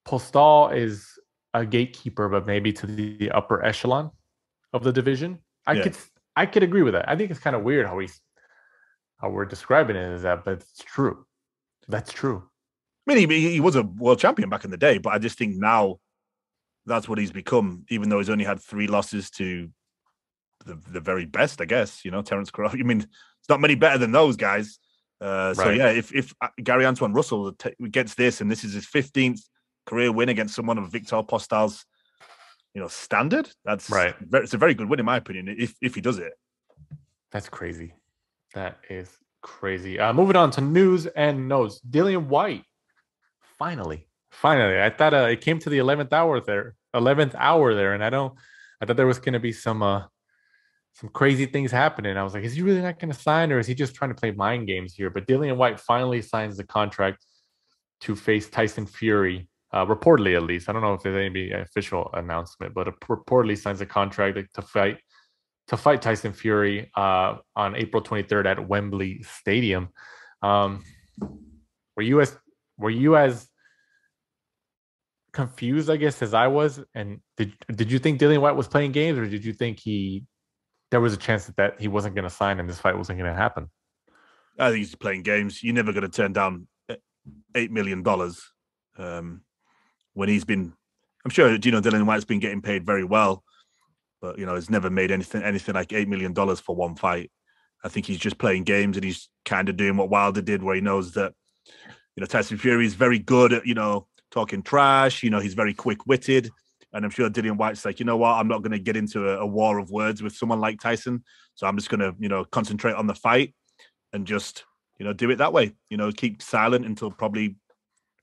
Postol is a gatekeeper, but maybe to the upper echelon of the division. I could agree with that. I think it's kind of weird how we're describing it as that, but it's true. That's true. I mean, he was a world champion back in the day, but I just think now that's what he's become, even though he's only had 3 losses to the very best, I guess. Terrence Crawford. I mean, it's not many better than those guys. So yeah, if Gary Antoine Russell gets this, and this is his 15th career win against someone of Victor Postal's, standard, it's a very good win in my opinion. If he does it, that's crazy. That is crazy. Moving on to news and notes. Dillian Whyte, finally. I thought it came to the 11th hour there, and I thought there was going to be some crazy things happening. I was like, is he really not going to sign, or is he just trying to play mind games here? But Dillian Whyte finally signs the contract to face Tyson Fury, reportedly at least. I don't know if there's any official announcement, but reportedly signs a contract to fight Tyson Fury on April 23rd at Wembley Stadium. Were you as confused, I guess, as I was? And did you think Dillian Whyte was playing games, or did you think there was a chance that he wasn't going to sign and this fight wasn't going to happen? I think he's playing games. You're never going to turn down $8 million when he's been. I'm sure Dillian Whyte's been getting paid very well, but he's never made anything like $8 million for one fight. I think he's just playing games, and he's kind of doing what Wilder did, where he knows that Tyson Fury is very good at talking trash. He's very quick-witted. And I'm sure Dillian Whyte's like, you know what? I'm not going to get into a war of words with someone like Tyson. So I'm just going to, concentrate on the fight and just, do it that way. Keep silent until probably,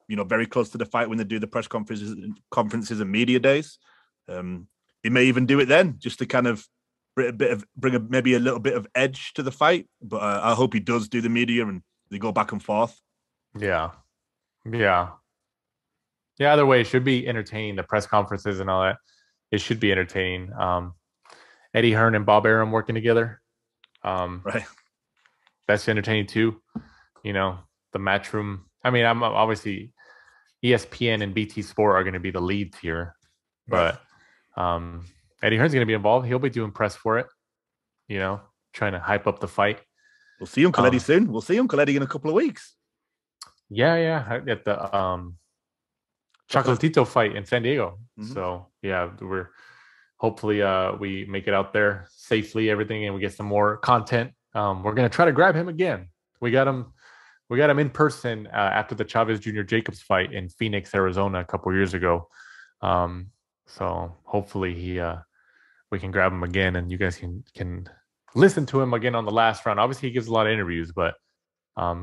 very close to the fight when they do the press conferences and media days. He may even do it then, just to kind of bring maybe a little bit of edge to the fight. But I hope he does do the media and they go back and forth. Yeah. Either way, it should be entertaining. The press conferences and all that, it should be entertaining. Eddie Hearn and Bob Arum working together, right? That's entertaining too. The Matchroom. I mean, I'm obviously ESPN and BT Sport are going to be the leads here, but Eddie Hearn's going to be involved. He'll be doing press for it. Trying to hype up the fight. We'll see Uncle Eddie soon. We'll see Uncle Eddie in a couple of weeks. Yeah. At the Chocolatito fight in San Diego. Mm-hmm. So yeah, we're hopefully we make it out there safely, everything, and we get some more content. We're gonna try to grab him again. We got him in person after the Chavez Jr. Jacobs fight in Phoenix, Arizona, a couple years ago. So hopefully we can grab him again, and you guys can listen to him again on the last round. Obviously, he gives a lot of interviews, but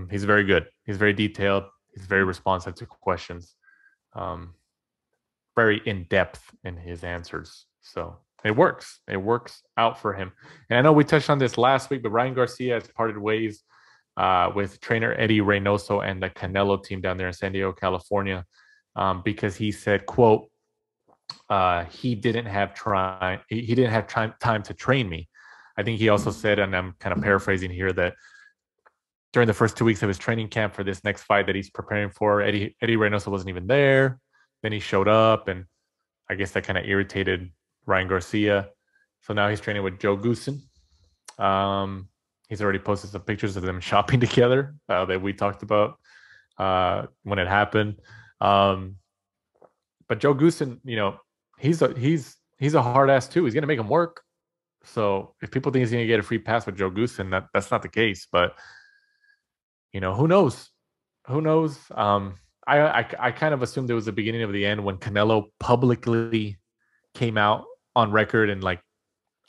he's very good. He's very detailed. He's very responsive to questions. Very in-depth in his answers. So it works out for him. And I know we touched on this last week, but Ryan Garcia has parted ways with trainer Eddie Reynoso and the Canelo team down there in San Diego, California, because he said, quote, he didn't have time to train me. I think he also said, and I'm kind of paraphrasing here, that during the first 2 weeks of his training camp for this next fight that he's preparing for, Eddie Reynoso wasn't even there. Then he showed up, and I guess that kind of irritated Ryan Garcia. So now he's training with Joe Goosen. He's already posted some pictures of them shopping together that we talked about when it happened. But Joe Goosen, he's a hard ass too. He's going to make him work. So if people think he's going to get a free pass with Joe Goosen, that's not the case. But who knows? I kind of assumed it was the beginning of the end when Canelo publicly came out on record and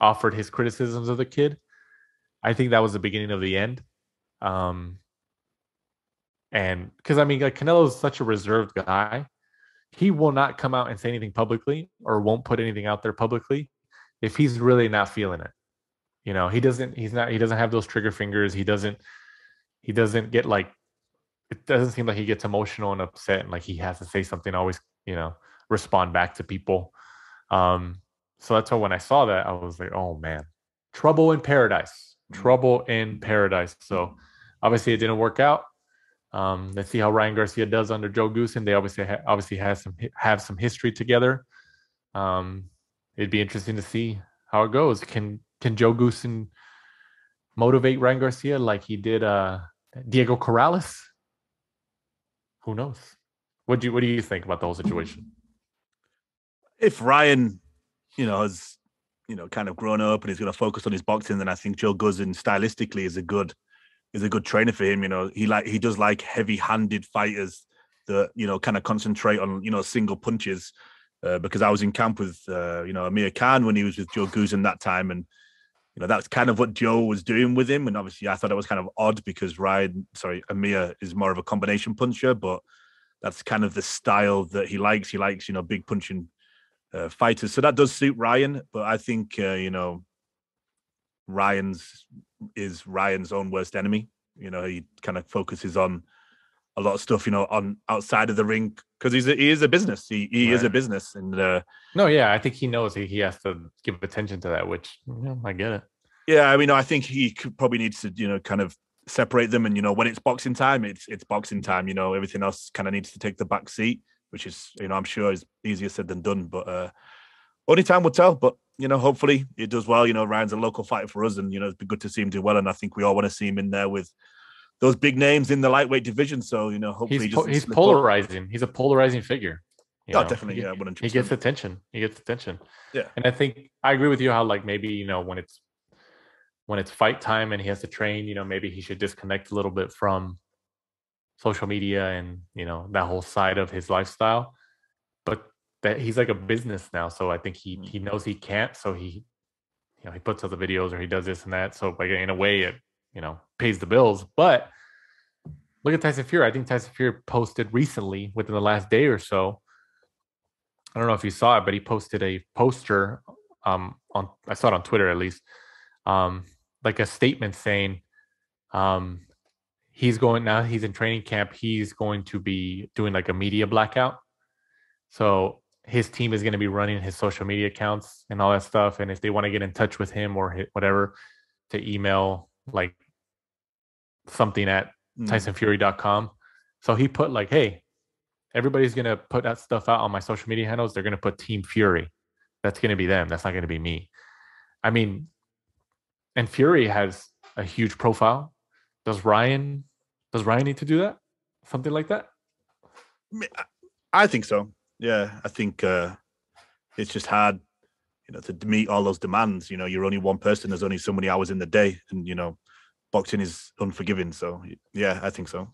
offered his criticisms of the kid. I think that was the beginning of the end. And because Canelo is such a reserved guy, he will not come out and say anything publicly or won't put anything out there publicly if he's really not feeling it. He doesn't have those trigger fingers. He doesn't get it doesn't seem like he gets emotional and upset and he has to say something, always, respond back to people. So that's why when I saw that, I was like, oh man, trouble in paradise. So obviously it didn't work out. Let's see how Ryan Garcia does under Joe Goosen. They obviously have some history together. It'd be interesting to see how it goes. Can Joe Goosen motivate Ryan Garcia like he did Diego Corrales? Who knows? What do you think about the whole situation? If Ryan, has, kind of grown up and he's going to focus on his boxing, then I think Joe Goosen stylistically is a good is a good trainer for him. You know, he does like heavy-handed fighters that, you know, kind of concentrate on, you know, single punches. Because I was in camp with, you know, Amir Khan when he was with Joe Guzan that time. And, you know, that's kind of what Joe was doing with him. And obviously I thought it was kind of odd because Amir is more of a combination puncher, but that's kind of the style that he likes. He likes, you know, big punching fighters. So that does suit Ryan. But I think, you know, Ryan's own worst enemy. You know, he kind of focuses on a lot of stuff, you know, on outside of the ring, because he is a business. He is a business. And I think he knows he has to give attention to that, which, you know, I get it. Yeah, I mean, I think he probably needs to, you know, kind of separate them. And, you know, when it's boxing time, it's boxing time. You know, everything else kind of needs to take the back seat, which is, you know, I'm sure is easier said than done. But only time will tell. But, you know, hopefully it does well. You know, Ryan's a local fighter for us, and, you know, it's been good to see him do well. And I think we all want to see him in there with those big names in the lightweight division. So, you know, hopefully he's polarizing. Up. He's a polarizing figure. Definitely. Yeah, 100%. He gets attention. Yeah. And I think I agree with you how, like, maybe, you know, when it's fight time and he has to train, you know, maybe he should disconnect a little bit from social media and, you know, that whole side of his lifestyle. But that he's like a business now. So I think he knows he can't. So he puts out the videos or he does this and that. So, like, in a way, it, you know, pays the bills. But look at Tyson Fury. I think Tyson Fury posted recently, within the last day or so, I don't know if you saw it, but he posted a poster I saw it on Twitter at least, like a statement saying he's in training camp, he's going to be doing like a media blackout. So his team is going to be running his social media accounts and all that stuff. And if they want to get in touch with him or whatever, to email like something at TysonFury.com. So he put like, hey, everybody's going to put that stuff out on my social media handles. They're going to put Team Fury. That's going to be them. That's not going to be me. I mean, and Fury has a huge profile. Does Ryan need to do that? Something like that? I think so. Yeah, I think it's just hard, you know, to meet all those demands. You know, you're only one person. There's only so many hours in the day, and, you know, boxing is unforgiving. So yeah, I think so.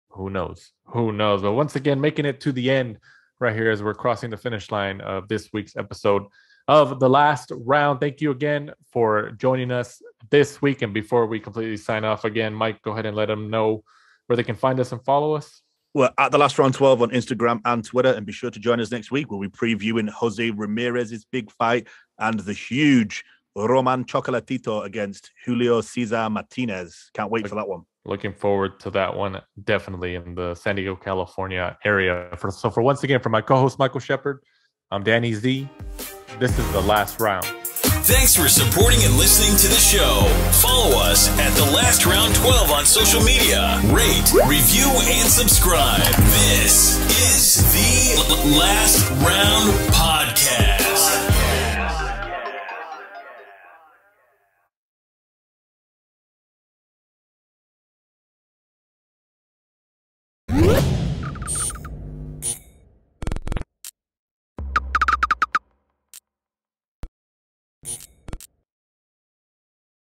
Who knows? But once again, making it to the end right here as we're crossing the finish line of this week's episode of The Last Round. Thank you again for joining us this week. And before we completely sign off again, Mike, go ahead and let them know where they can find us and follow us. Well, at The Last Round 12 on Instagram and Twitter. And be sure to join us next week. We'll be previewing Jose Ramirez's big fight and the huge Roman Chocolatito against Julio Cesar Martinez. Can't wait for that one. Looking forward to that one, definitely in the San Diego, California area. For once again, for my co-host Michael Shepard, I'm Danny Z. This is The Last Round. Thanks for supporting and listening to the show. Follow us at The Last Round 12 on social media. Rate, review, and subscribe. This is The Last Round